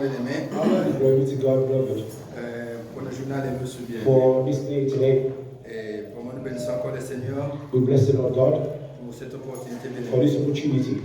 bien-aimés. Glory to God, beloved. Pour le journal et monsieur bien. For this day today, Et vraiment, nous bénissons encore le Seigneur we bless the Lord God pour cette opportunité, for bien-aimé. this opportunity.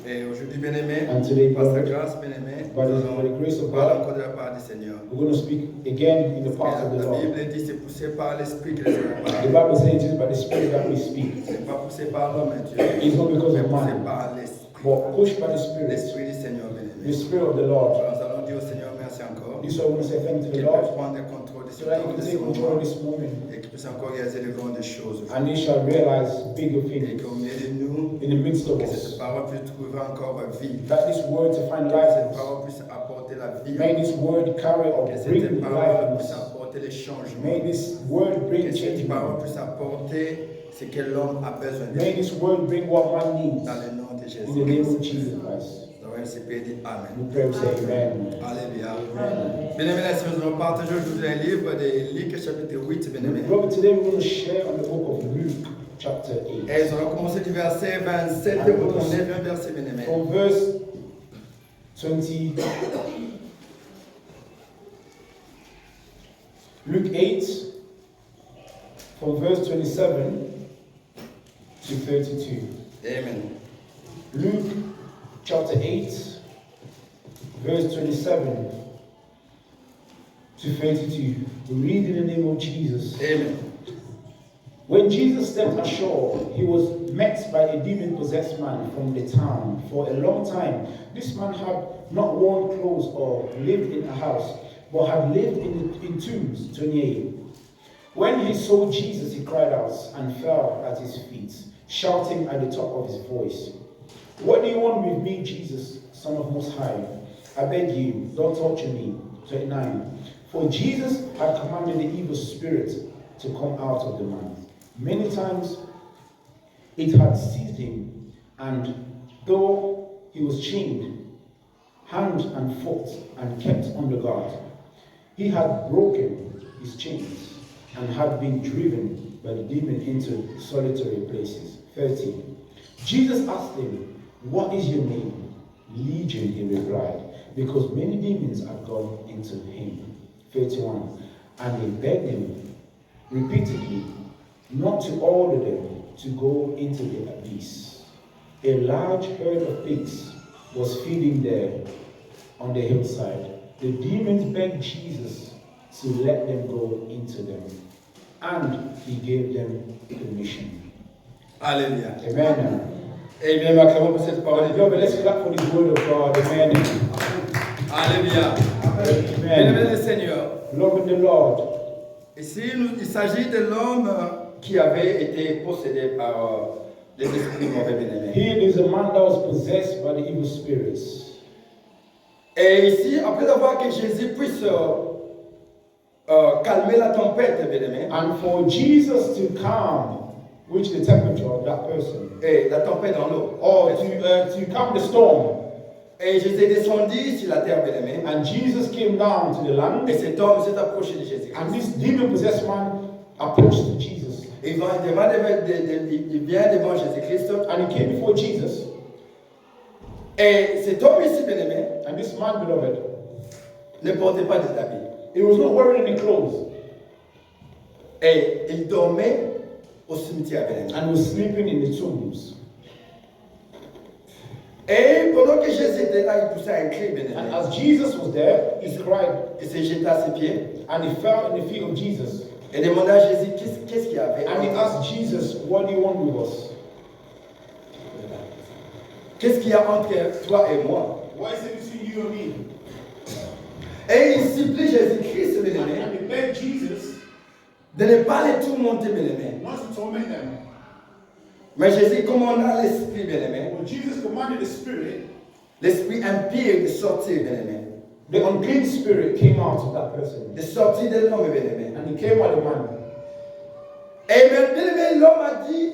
Et aujourd'hui, bien-aimé, And today, par sa beloved, grâce, bien-aimé, by nous the grace of allons parler God, encore de la part du Seigneur. we're going to speak again in the part of the La Lord. Bible dit c'est poussé par l'Esprit que le Seigneur The parle. Bible says it is by the Spirit that we speak. Ce n'est pas poussé par l'homme, Dieu, It's not because mais of poussé man, par l'Esprit. but pushed by the Spirit, L'Esprit du Seigneur, the bien-aimé. Spirit of the Lord. Nous allons dire au Seigneur merci encore. This is why I want to say thank you to Qu'il the puisse Lord, prendre le contrôle de ce so that He temps, can de ce take control moment, this moment, et qu'il puisse encore réaliser de grandes choses. and He shall realize bigger Et things qu'au milieu de nous, in the midst of que cette us. parole puisse trouver encore vie. That this word to find Que life cette in us. parole puisse apporter la vie. May this word carry or Que bring cette life parole in puisse us. apporter les changements. May this word bring Que cette change. parole puisse apporter ce que l'homme a besoin May de. this word bring what man needs. Dans le nom de In the name of Jésus. Jesus Christ. Nous avons ainsi dit Amen. We pray and say amen. Alléluia. Bien-aimés, si nous allons partager aujourd'hui un livre de Luc chapitre 8, bien-aimés. Brother, today we're going to share on the book of Luke, chapter 8. Et nous allons commencer du verset 27 au 9e verset, bien-aimés. From verse 20, Luke 8, from verse 27 to 32. Amen. Luke chapter 8, verse 27 to 32. We read in the name of Jesus. Amen. When Jesus stepped ashore, he was met by a demon-possessed man from the town. For a long time, this man had not worn clothes or lived in a house, but had lived in tombs. 28. When he saw Jesus, he cried out and fell at his feet, shouting at the top of his voice, "What do you want with me, Jesus, Son of Most High? I beg you, don't torture me." 29. For Jesus had commanded the evil spirit to come out of the man. Many times it had seized him, and though he was chained, hand and foot, and kept under guard, he had broken his chains and had been driven by the demon into solitary places. 30. Jesus asked him, "What is your name?" "Legion," he replied, because many demons had gone into him. 31. And they begged him repeatedly not to order them to go into the abyss. A large herd of pigs was feeding there on the hillside. The demons begged Jesus to let them go into them, and he gave them permission. Alléluia. Amen. Et bien, acclamons pour cette parole. Beloved, let's clap for this word of God. Amen. Alléluia. Amen. Bien-aimés le Seigneur. Love the Lord. Ici, il s'agit de l'homme qui avait été possédé par les esprits mauvais, bien-aimés. Here is a man that was possessed by the evil spirits. Et ici, après avoir que Jésus puisse calmer la tempête, bien-aimés. And for Jesus to calm, which the temperature of that person, Et la tempête dans l'eau. or to calm the storm, Et Jésus est descendu sur la terre, bien-aimés. and Jesus came down to the land, Et cet homme s'est approché de Jésus. and this demon-possessed man approached Jesus, Il vient devant Jésus-Christ. and he came before Jesus, Et cet homme ici, bien-aimé, and this man, beloved, ne portait pas des habits. he was not wearing any clothes, Et il dormait au cimetière, bien-aimé. and was sleeping in the tombs. Et pendant que Jésus était là, il poussait un cri, bien-aimé. And as Jesus was there, he cried, Il s'est jeté à ses pieds and he fell at the feet of Jesus, et demanda à Jésus qu'est-ce qu'il y avait. and he asked Jesus, "What do you want with us? Qu'est-ce qu'il y a entre toi et moi? What is it between you and me?" Et il supplie Jésus-Christ, bien-aimé, And he begged Jesus de ne pas les tourmenter, bien-aimé. not to torment them. Mais Jésus commanda l'esprit, bien-aimé, When Jesus commanded the spirit, l'esprit impie de sortir, bien-aimé. the unclean spirit came out of that person, De sortir de l'homme, bien-aimé. and he came out of the man. Et bien-aimé, l'homme a dit,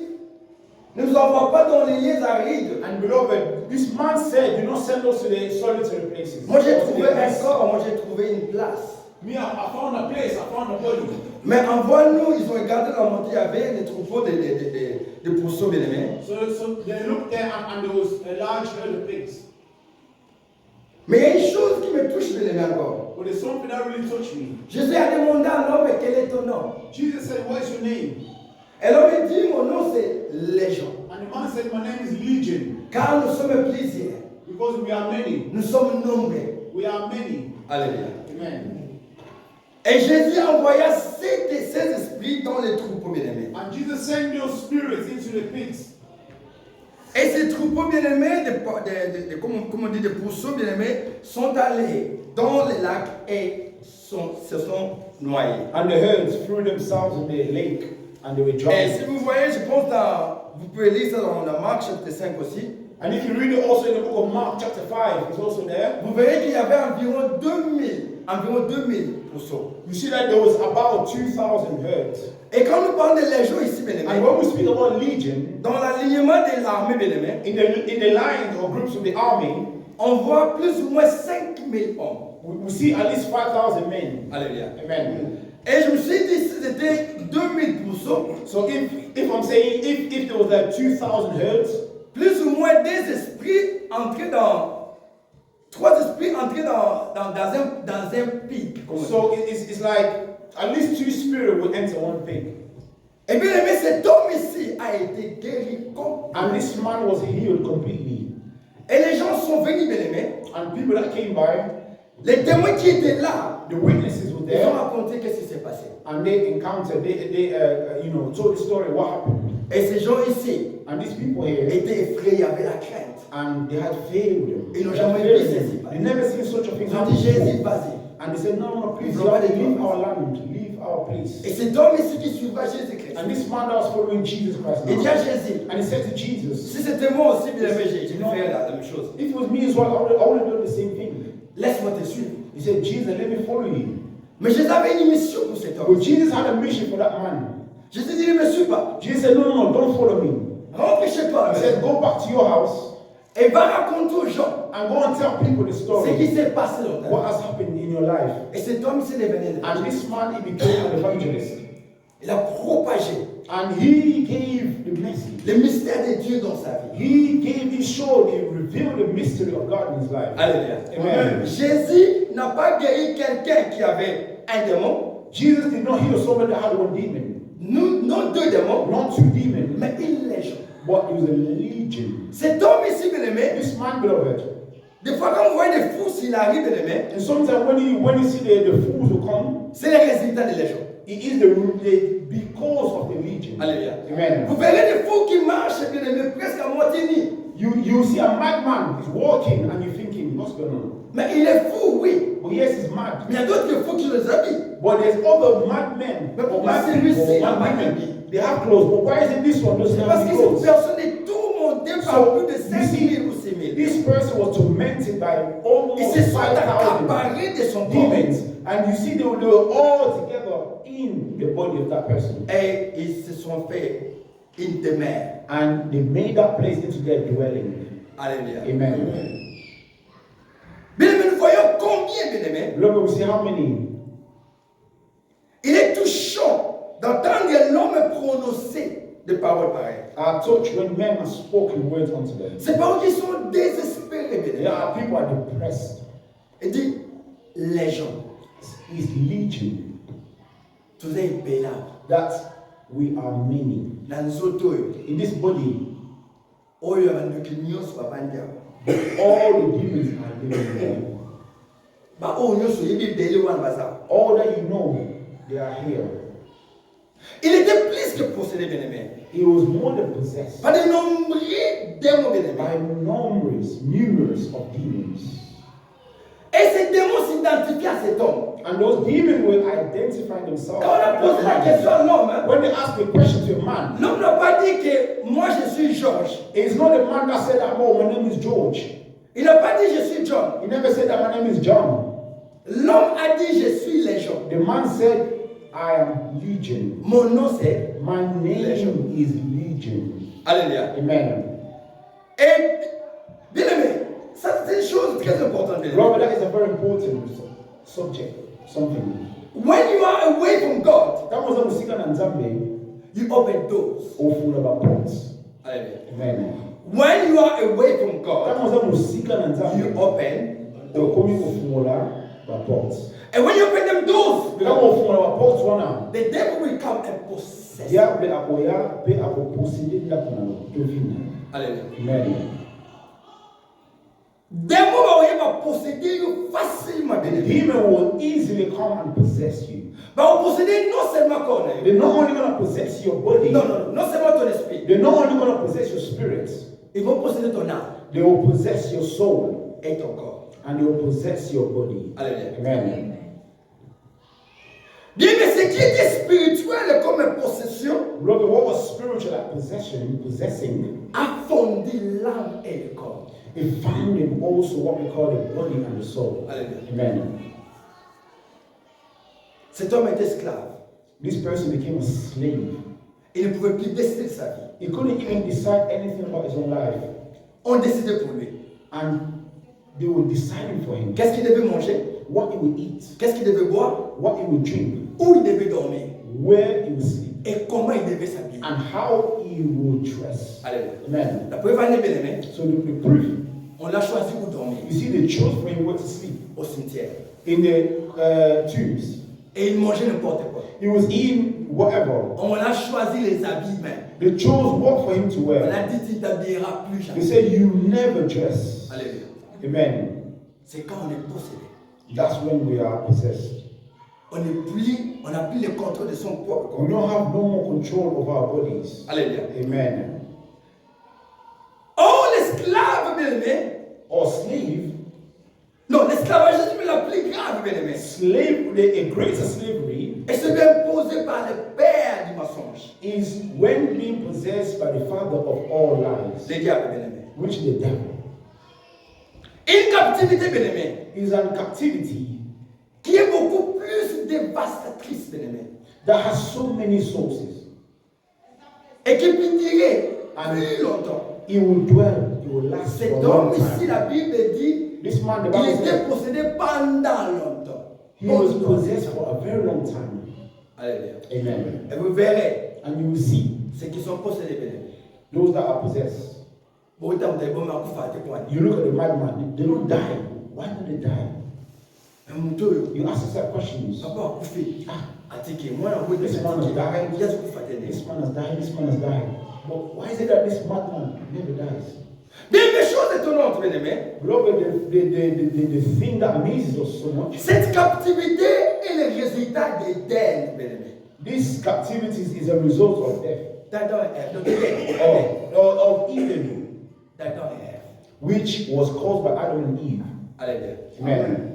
ne nous envoie pas dans les lieux arides. And beloved, this man said, "Do not send us to the solitary places." Moi j'ai or to trouvé the un abyss. corps, moi j'ai trouvé une place. Me, I found a place, I found a body. Mais envoie-nous, ils ont regardé la montée, il y avait des troupeaux de pourceaux, bien-aimés. So they looked there, and there was a large herd of pigs. Mais il y a une chose qui me touche, bien encore. But there's something that really touched me. Jésus a demandé à l'homme quel est ton nom. Jesus said, "What is your name?" Et l'homme dit mon nom c'est Légion. And the man said, "My name is Legion, Car nous sommes plusieurs. because we are many. Nous sommes nombreux. We are many." Alléluia. Amen. Et Jésus envoya ces esprits dans les troupeaux bien-aimés. And Jesus sent those spirits into the pigs. Et ces troupeaux bien-aimés, comme on dit, des pourceaux bien-aimés, sont allés dans les lacs et se sont noyés. And the herds threw themselves in the lake and they were Et drowned. si vous voyez, je pense vous pouvez lire ça dans Marc chapitre 5 aussi, And if you read it also in the book of Mark chapter 5, it's also there. vous verrez qu'il y avait environ 2000 pourceaux. You see that there was about 2,000 herds. Et quand nous parlons de légion ici, bien And aimés, when we speak about legion, dans l'alignement de l'armée, bien aimés, in the lines or groups of the army, on voit plus ou moins 5000 hommes. we see at least 5,000 men. Alléluia. Amen. Et je me suis dit, si c'était 2000 pourceaux, So if I'm saying if there was like 2,000 herds, plus ou moins des esprits entrés trois esprits entrés dans un pic. so it's like at least 2 spirits would enter one pig. Et bien aimé, cet homme ici a été guéri complètement. And this man was healed completely. Et les gens sont venus, bien aimé. And people that came by, Les témoins qui étaient là, the witnesses were ils ont there, raconté qu'est-ce qui s'est passé. and they encountered, they told the story what happened. Et ces gens ici And these people here, étaient effrayés, avaient la crainte. and they had failed them. Ils n'ont They had jamais failed vu them. ceci. They never seen such a thing Ils ont happen dit, Jésus, before. vas-y. And they said, no, please, Ils ont pas Lord, de leave place. our land, leave our place. Et cet homme ici qui suivait Jésus-Christ, And this man that was following Jesus Christ il dit à now, Jésus, and he said to Jesus, si c'était moi aussi, bien aimé, j'ai fait la même chose. if it was me as well, I would have done the same thing. Laisse-moi te suivre. He said, Jesus, let me follow you. Mais Jésus avait une mission pour cet homme. But Jesus had a mission for that man. Jésus dit, ne me suis pas. Jesus said, no, don't follow me. Rentre chez toi. He said, go back to your house Et va raconter aux gens and go and tell people the ce qui story, s'est passé dans ta what vie. has happened in your life. Et cet homme s'est devenu. And this man, he became an evangelist. Il a propagé And he gave the message. le mystère de Dieu dans sa vie. He showed, he revealed the mystery of God in his life. Alléluia. Amen. Jésus n'a pas guéri quelqu'un qui avait un démon, Jesus did not heal somebody that had one demon, non deux démons, not 2 demons, mais une légion. but it was a legion. Cet homme ici, bien aimé, This man, beloved, des fois quand on voit des fous, s'il arrive, bien aimé, and sometimes when you see the fools who come, c'est le résultat de légion. it is the because of the legion. Alléluia. Amen. Vous verrez des fous qui marchent, bien aimé, presque à moitié nus. You see a madman, he's walking, and you're thinking, what's going on? Mais il est fou, oui. But yes, he's mad. Mais il y a d'autres fous qui les habillent. But there's other madmen, Mais or pourquoi mad celui-ci people, n'a or pas mad d'habit? women. They have clothes, but why isn't this one doesn't C'est have parce any que cette clothes? personne est tourmentée par So, plus de you 5 see, 000 ou 6 000. this person was tormented by Ils almost se sont 5,000 accaparés de son corps. demons, and you see they were all together in the body of that person, Et ils se sont fait une demeure. and they made that place into their dwelling. Alléluia. Amen. Bien aimé, nous voyons combien, bien aimé, Look, we see how many. il est touchant d'entendre l'homme prononcer des paroles pareilles. Are touched when men have spoken words unto them. Ces paroles qui sont désespérées, bien There aimé. are people are depressed. Il dit, les gens, It's legion tous les belaves, that we are many. dans les autos, In this body, oh, il y a un clignot sur la bandière. all the demons are living there. Bah, oh, nous sommes les bébés, on va ça. All that you know, they are here. Il était plus que possédé, bien aimé. He was more than possessed Par de nombreux démons, bien by aimé. numerous of demons. Et ces démons s'identifiaient à cet homme. And those demons will identify themselves. Quand on a posé la question à l'homme, hein, When they ask the question to a man, l'homme n'a pas dit que moi je suis George. it's not the man that said that, oh, my name is George. Il n'a pas dit je suis John. He never said that my name is John. L'homme a dit je suis Légion. The man said, I am Legion. Mon nom c'est. My name is Legion. Alléluia. Amen. Et bien aimé, ça c'est une chose très importante. bien aimé. Robert, that is a very important subject. Something. When you are away from God, That was a Musika and Zambi. you open doors. All full of points. Alléluia. Amen. When you are away from That God, was a Musika and you Zambi. open The coming of Mola. la porte. And when you open them doors, Mais quand on ouvre la porte, on a the devil will come and possess. diable apoya peut posséder la devine. Alléluia. Amen. Démon va posséder facilement. The demon will easily come and possess you. Va posséder non seulement ton âme. They're not only going to possess your body, Non seulement ton esprit. they're not only going to possess your spirit, Ils vont posséder ton âme they will possess your soul et ton corps. and they will possess your body. Alléluia. Amen. Bien, mais ce qui était spirituel comme possession Look at what was spiritual at possessing, a fondé l'âme et le corps. it found in also what we call the body and the soul. Alléluia. Amen. Cet homme était esclave. This person became a slave. Il ne pouvait plus décider de sa vie. He couldn't even decide anything about his own life. On décidait pour lui. And they were deciding for him Qu'est-ce qu'il devait manger? what he would eat, Qu'est-ce qu'il devait boire? what he would drink, Où il devait dormir? where he would sleep, Et comment il devait s'habiller? and how he would dress. Alléluia. Amen. La preuve année, bien aimé, So the proof, on l'a choisi où dormir? you see, they chose for him where to sleep. Au cimetière. In the tombs. Et il mangeait n'importe quoi. He was eating whatever. On a choisi les habits même. They chose what for him to On wear. a dit tu t'habilleras plus They jamais. said, you never dress. Alléluia. Amen. C'est quand on est possédé. That's when we are possessed. On n'a plus le contrôle de son propre We corps. don't have no more control of our bodies. Alléluia. Amen. Oh, l'esclave, bien aimé. Or slave, Non, l'esclavagisme est la plus grave, bien aimé. slave, a greater slavery Et c'est bien imposé par le père du mensonge. is when being possessed by the father of all lies, Le diable, bien aimé. which is the devil. Une captivité, bien aimé, Is an captivity qui est beaucoup plus dévastatrice, bien aimé. that has so many sources. Et qui peut durer And plus longtemps. it will dwell, it will last for Cet a long homme ici, time. la Bible dit, This man, the il Bible était said, possédé pendant longtemps. he was possessed for a very long time. Alléluia. Amen. Et vous verrez, And you will see ceux qui sont possédés, bien aimé. those that are possessed. Bon, vous avez bon, mais vous faites quoi? You look at the madman, they don't die. Why don't they die? Un mouton, You ask yourself questions. papa a coupé. Ah, Attiqué. Moi, on this man has died. Qu'est-ce que vous faites? This man has died. This man has died. But why is it that this madman never dies? Bien, des choses étonnantes, bien aimé. Beloved, the thing that amazes us so much, Cette captivité est le résultat des dents, bien aimé. this captivity is a result of death, D'Adam et Ève. Donc, Ève. of Eden, D'Adam et Ève. which was caused by Adam and Eve. Alléluia. Amen.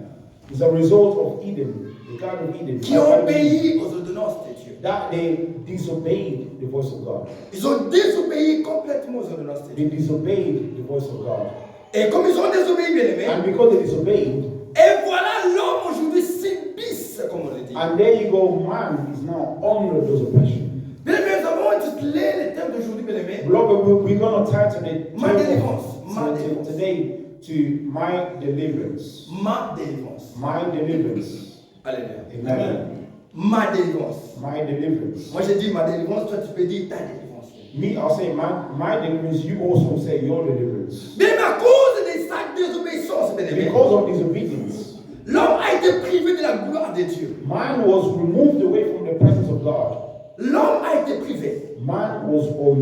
It's a result of Eden, the Garden of Eden, Qui ont obéi aux ordonnances de Dieu. that they disobeyed the voice of God. Ils ont désobéi complètement aux ordonnances de They Dieu. disobeyed the voice of God. Et comme ils ont désobéi, bien aimé, And because they disobeyed, et voilà l'homme aujourd'hui subisse, comme on le dit. and there you go, man is now under those oppression. Bien aimé, nous avons intitulé le thème d'aujourd'hui, bien aimé. Beloved, we're going to title it My deliverance. My deliverance. today to my deliverance. Ma délivrance. My deliverance. Alléluia. Amen. Ma délivrance. My deliverance. Moi j'ai dit ma délivrance, toi tu peux dire ta délivrance. Me, I'll say my deliverance. You also say your deliverance. Bien, mais à cause de sa désobéissance, bien aimé, Because of disobedience, l'homme a été privé de la gloire de Dieu. man was removed away from the presence of God. L'homme a été privé. Man was, or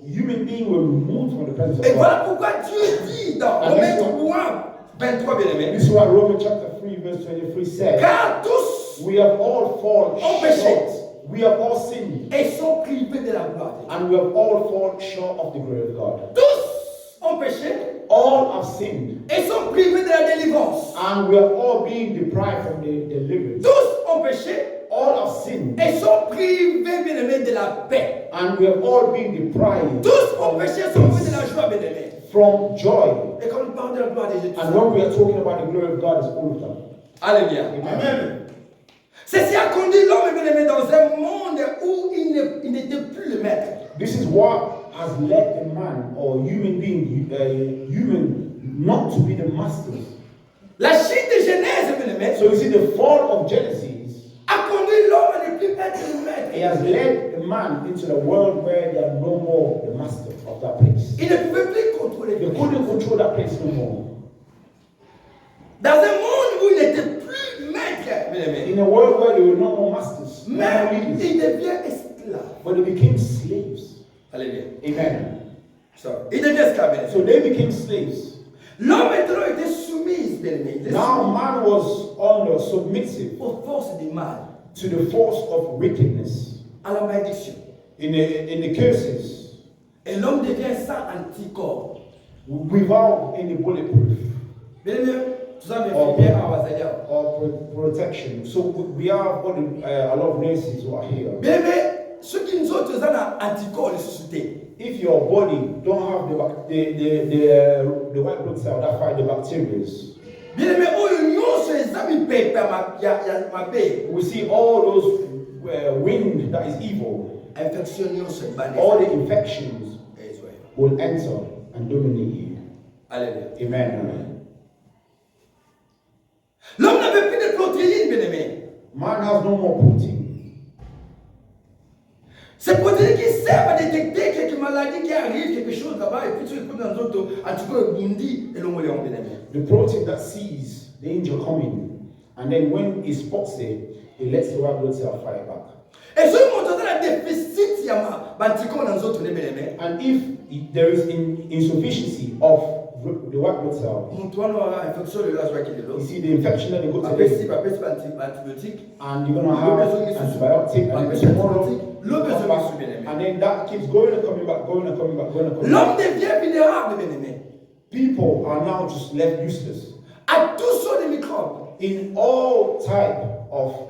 human being were removed from the presence of Et God. voilà pourquoi Dieu dit dans Ah, Romains d'accord. 3, 23, bien aimé, This is what Romans chapter 3 verse 23 says. car tous We have all fallen péché. short. We have all sinned. et sont privés de la gloire de Dieu. And we have all fallen short of the glory of God. Tous ont péché All have sinned. et sont privés de la délivrance. And we have all been deprived from the deliverance. Tous ont péché All have sinned. et sont privés, bien aimé, de la paix. And we have all been deprived Tous ont péché et sont privés de la joie, bien aimé. from joy. Et quand on parle de la gloire de Dieu, And when we are talking about the glory of God, it's all of them. Alléluia. Amen. Ceci a conduit l'homme, bien aimé, dans un monde où il n'était plus le maître. This is what has led a man or human being, human, not to be the masters. La chute de Genèse, bien aimé, So you see, the fall of Genesis, a conduit l'homme à ne plus être le maître. it has led the man into the world where they are no more the master of that place. Il ne pouvait plus contrôler. They couldn't control that place no more. Dans un monde où il n'était plus bien-aimé. In a world where there were no more masters, no more Mais leaders, il devient esclave. but they became slaves. Alléluia. Amen. So, il devient esclave, bien-aimé. So they became slaves. L'homme maintenant était soumis, bien-aimé. Il était Now soumis man was under, submissive aux forces du mal, to the force of wickedness, à la malédiction. in the curses, Et l'homme devient sans anticorps. without any bulletproof Bien-aimé, tout ça me fait bien à Wazadia. or protection. So we have all a lot of nurses who are here. Bien-aimé, ceux qui nous autres ont un anticorps de société. If your body don't have the white blood cell that fight the bacteria, Bien-aimé, oh, nous, ces amis pépés, ma paix. we see all those wind that is evil, Infection, se banne. all the infections will enter and dominate you. Alléluia. Amen. L'homme n'avait plus de protéines, bien-aimé. Man has no more protein. Ces protéines qui servent à détecter quelques maladies qui arrivent, quelque chose là-bas, et puis tu écoutes dans d'autres, en tout cas, Bundi et l'homme léon, bien-aimé. The protein that sees the angel coming, and then when he spots it, it lets the white blood cell fight back. Et si on entend la déficit, il y a un anticorps dans d'autres, bien-aimé. And if there is insufficiency of the white blood cell, Mon toit aura infection de la joie qui est de l'eau. you see the infection that they go to Après, the, si, antibiotique. and you're going to have antibiotic, and then tomorrow, L'homme come back, bien-aimé. and then that keeps going and coming back, going and coming back, going and coming L'homme back. devient vulnérable, bien-aimé. People are now just left useless À tous sortes de microbes. in all type of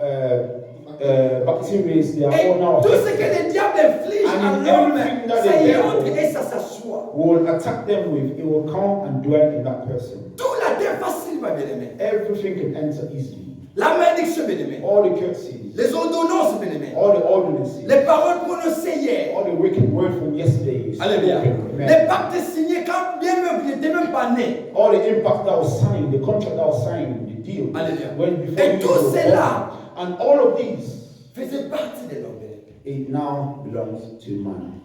bacteria. They are Et all now tout ce que affected. le diable inflige And à in l'homme, everything that ça the y devil entre et ça s'assoit. will attack them with, it will come and dwell in that person. Tout la terre facile, ma bien-aimé. Everything can enter easily. La malédiction, bien-aimé. All the curses, Les ordonnances, bien-aimé. all the ordinances, Les paroles prononcées hier. all the wicked word from yesterday. Alléluia. Amen. Les pactes signés quand bien même, il n'était même pas né. All the impact that was signed, the contract that was signed, the deal. Alléluia. When before Et you tout were cela born. And all of these, faisait partie de l'homme, bien-aimé. it now belongs to man.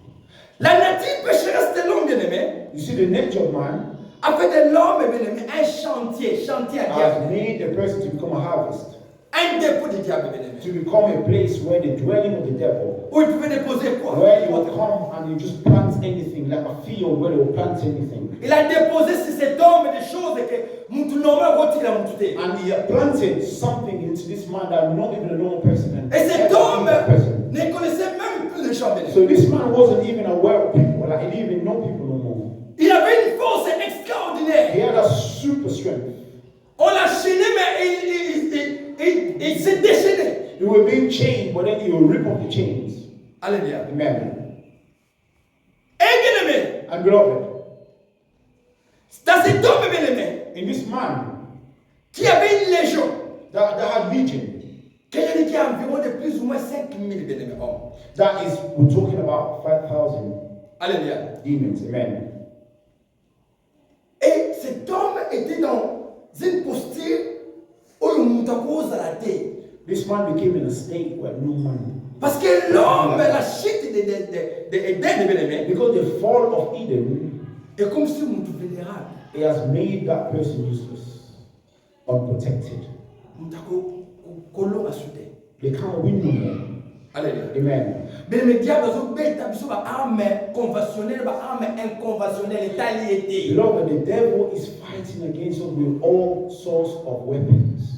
La nature pécheresse de l'homme, bien-aimé, You see, the nature of man a fait de l'homme, bien-aimé, un chantier à has diable. made a person to become a harvest, Un dépôt de diable, bien-aimé. to become a place where the dwelling of the devil, Où il pouvait déposer quoi? where you will come and you just plant anything, like a field where they will plant anything. Il a déposé sur cet homme des choses que mon normal retire à mon tuté. And he had planted something into this man that not even a normal person. And Et cet every homme single person. ne connaissait même plus le champ, bien-aimé. So this man wasn't even aware of people, like he didn't even know people no more. Il avait une force extraordinaire. He had a super strength. On l'a chaîné, mais il s'est déchaîné. He was being chained, but then he would rip off the chains. Alléluia. Amen. Et bien-aimé, And beloved, dans cet homme, bien-aimé, in this man qui avait une légion, that had legion, qu'il y a dit qu'il y a environ de plus ou moins 5000 bien-aimés hommes. that is, we're talking about 5,000 Alléluia. demons. Amen. Et cet homme était dans une posture où il monte à cause à la terre. This man became in a state where no man. Parce que l'homme, la chute d'Éden, bien-aimé, Because the fall of Eden, est comme si on était vulnérable. it has made that person useless, unprotected. On t'a colon à souder. They can't win no more. Alléluia. Amen. Mais le diable a bête sur arme conventionnelle, arme inconventionnelle, taliété. Beloved, the devil is fighting against us with all sorts of weapons.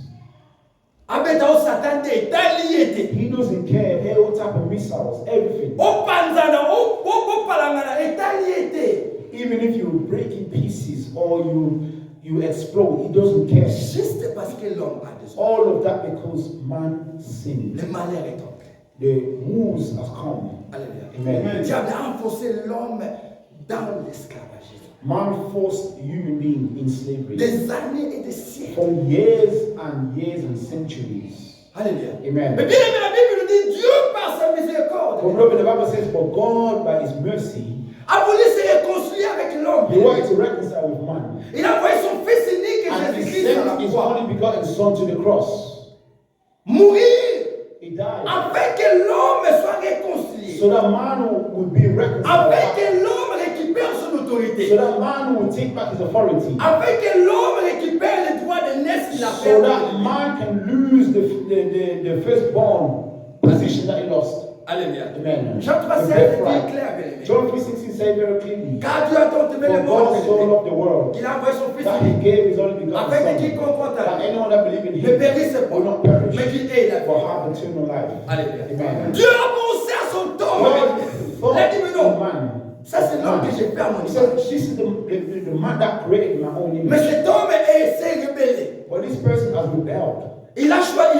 Abeta o Satan de taliété. He doesn't care all type of missiles, everything. O panzana, o palangana, taliété. Even if you break in pieces or you explode, he doesn't care. Juste parce que l'homme a des All of that because man sinned. le malheur est entré. The wolves have come. Alléluia. Amen. Le diable a enfoncé l'homme dans l'esclavagisme. Man forced human being in slavery Des années et des siècles. for years and centuries. Alléluia. Amen. Mais bien aimé, la Bible nous dit Dieu par sa miséricorde But beloved, the Bible says, but God by his mercy, a voulu se réconcilier avec l'homme. he wanted to reconcile with man. Il a envoyé son fils unique And he Jésus-Christ à sent la his croix. only begotten son to the cross. Mourir He died. afin que l'homme soit réconcilié. So that man would be reconciled. Afin que l'homme récupère son autorité. So that man would take back his authority. Afin que l'homme récupère le droit de naître qu'il a So that perdu. man can lose the firstborn position that he lost. Alléluia. Amen. Jean 3,16 The dit birthright. clair, bien-aimé. John 3:16 says very clearly, Car Dieu a tant aimé le for God monde, so loved the world qu'il a envoyé son Fils that he unique, gave his only begotten afin que Son, quiconque croit en that lui anyone that believes in ne him périsse will pas, not perish, mais qu'il ait la but vie. have eternal life. Alléluia. Amen. Dieu a pensé à son temps. God Il a dit, mais thought non, of man. ça c'est l'homme que j'ai fait à mon He said, image. this is the man that created my own Mais image. cet homme s'est rebellé. But this person has rebelled. Il a choisi,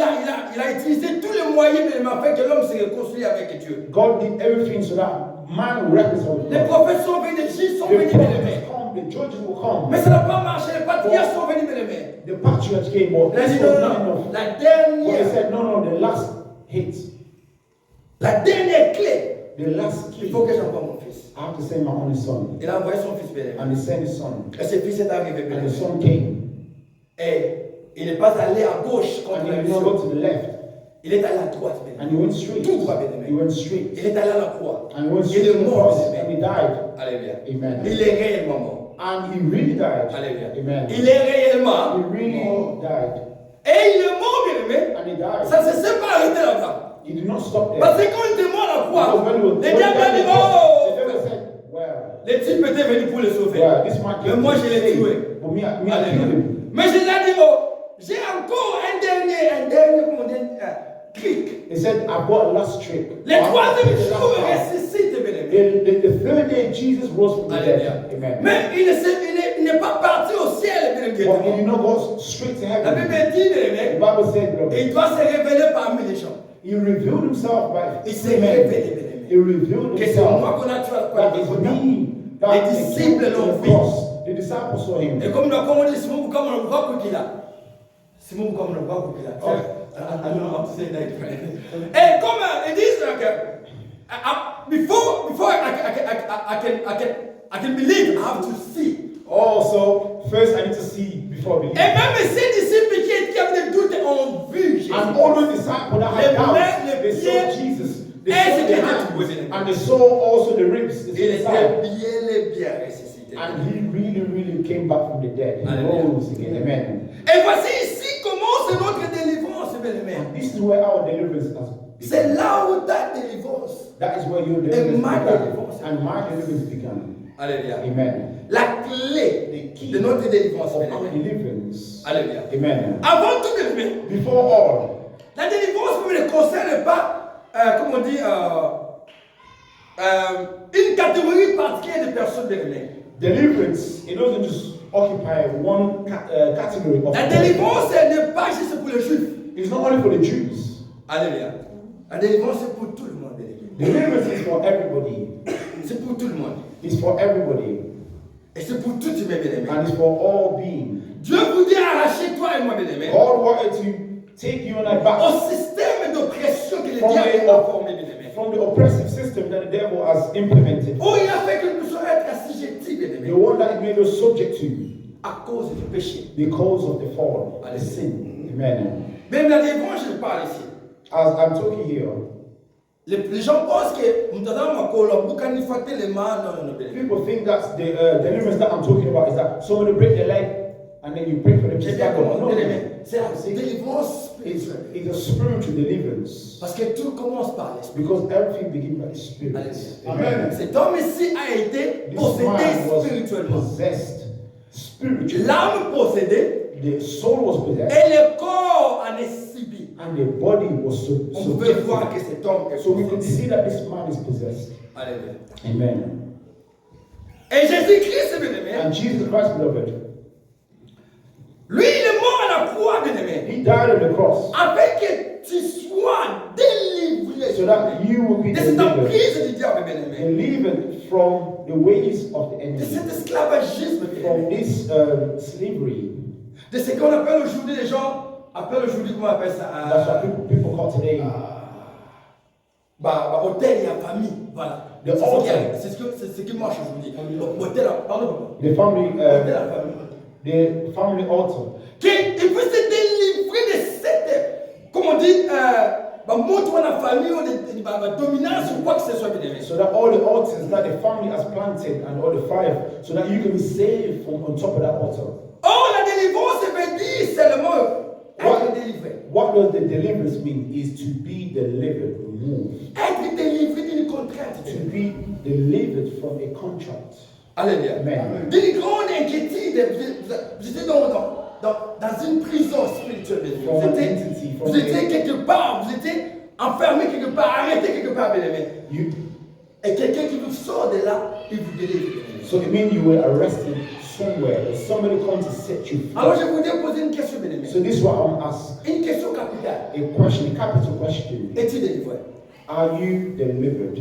il a utilisé tous les moyens afin que l'homme se réconcilie avec Dieu. God did everything so that man will reconcile with Les God. prophètes sont venus, les juges sont The venus, bien aimés. prophets come, the judges will come. Mais ça n'a pas marché, les patriarches sont venus, bien aimés. The patriarchs came, but Il a this dit was non, not non, enough. la But he dernière said, no, the last hit, clé, the last il key, faut que j'envoie mon fils. I have to send my only son. Il a envoyé son fils, bien aimé. And he sent his son. Et ce fils est arrivé, bien And aimé. the son came. Et il n'est pas allé à gauche contre And la he did not mission. go to the left. Il est allé à droite, bien And aimé. he went straight. Tout droit, bien aimé. He went straight. Il est allé à la croix. And he went Il straight est to the mort, cross. bien And he aimé. died. Alléluia. Amen. Il est réellement mort. And he really died. Alléluia. Amen. Il est réellement He really mort. died. Et il est mort, bien aimé. And he died. Ça ne s'est pas arrêté là-bas. He did not stop there. Parce que quand il était mort à la croix, Because when he was les diables ont dit, the oh, devil said, well, les types étaient venus pour le sauver. this man Mais came moi, to je l'ai save. tué. But me, I killed Alléluia. him. Mais je l'ai dit, oh, j'ai encore un dernier, comment dire, clic. He said, I've got a last trick. Le troisième The jour, il last ressuscite, bien aimé. time. The third day, Jesus rose from the Alléluia. dead. Amen. Mais il n'est pas parti au ciel, bien aimé. But he did not go straight to La Bible heaven. dit, bien The aimé, Bible said, brother, il doit se révéler parmi les gens. he revealed himself by Il s'est révélé, bien He aimé. revealed Que c'est moi himself. qu'on a tué à la That croix. is me. That Les came disciples to l'ont the vu. cross. The disciples saw him. Et comme on dit, Simon Bouka, on ne voit pas qu'il a. Simon Bouka, on ne voit pas qu'il a. I don't know how to say that. Et comme ils disent que before I can believe, I have to see. Also, first I need to see before I Et believe. même ces disciples qui avaient des doutes ont vu Jésus. And all the disciples that Les had doubts, mains, les they pieds, saw Jesus. They et saw ce the qui était hands, posé. and they saw also the ribs. They Il saw the side. était bien ressuscité. And he really came back from the dead. He Hallelujah. rose again. Amen. Et voici ici commence notre délivrance, bien-aimé. And this is where our deliverance has C'est begun. là où ta délivrance. That is where your deliverance my began. deliverance. And my deliverance began. Alléluia. Amen. La clé de notre délivrance, Of our bien-aimé. deliverance. Alléluia. Amen. Avant tout, bien-aimé, Before all, la délivrance ne concerne pas, comme on dit, une catégorie particulière de personnes, bien-aimées. deliverance, it doesn't just occupy one category of La people. délivrance, elle n'est pas juste pour les juifs. It's not only for the Jews. Alléluia. La délivrance, c'est pour tout le monde, bien-aimé. Deliverance is for everybody. C'est pour tout le monde. It's for everybody. Et c'est pour tout humain, bien-aimé. And it's for all beings. Dieu voulait arracher toi et moi, bien-aimé, God wanted to take you and I back au système d'oppression que le From diable the- a formé, bien-aimé. from the oppressive system that the devil has implemented. Où il a fait que nous puissions être assujettis, bien-aimé, The one that it made us subject to à cause du péché. because of the fall, the sin. Amen. Même la délivrance, je parle ici. As I'm talking here, Les gens pensent que bien-aimé. people think that the deliverance that I'm talking about is that someone will break their leg and then you pray for them to J'ai stand bien up. compris, No, bien-aimé. C'est la it's, délivrance spirituelle. it's a spiritual deliverance Parce que tout commence par l'esprit. because everything begins by the Spirit. Alléluia. Amen. Cet homme ici a été This possédé man was spirituellement. possessed spiritually. L'âme possédée The soul was possessed et le corps en est subi. and the body was On pouvait voir subjected. que cet homme est So we could possédé. see that this man is possessed. Alléluia. Amen. Et Jésus-Christ, bien-aimé, And Jesus Christ, beloved, lui, il est mort à la croix, bien-aimé, he died on the cross afin que tu sois délivré so that you will be de cette delivered, emprise du diable, bien-aimé, delivered from the ways of the de enemy, cet esclavagisme, from bien-aimé, this slavery. de ce qu'on appelle aujourd'hui, les gens appellent aujourd'hui, comment on appelle ça, That's what people call today hôtel et la famille, voilà. The C'est altar. ce qui marche aujourd'hui. Hôtel, pardon, the family, hôtel et la famille. the family altar. Qu'il puisse se délivrer de cette, comment on dit, montre la famille ou de dominance ou quoi que ce soit, bien aimé. So that all the altars that the family has planted and all the fire, so that you can be saved from on top of that altar. Oh, la délivrance veut dire seulement être délivré. what does the deliverance mean? Is to be delivered, removed. Être délivré d'une contrainte. To be delivered from a contract. Alléluia. Amen. D'une grande inquiétude. Vous étiez dans une prison spirituelle. Vous étiez quelque part. Vous étiez enfermé quelque part. Arrêté quelque part, bien aimé. Et quelqu'un qui vous sort de là, il vous délivre. So it means you were arrested somewhere. Somebody comes to set you free. Alors je voudrais poser une question, bien aimé. So this is what I'm asking. Une question capitale. A question, a capital question. Es-tu délivré? Are you delivered?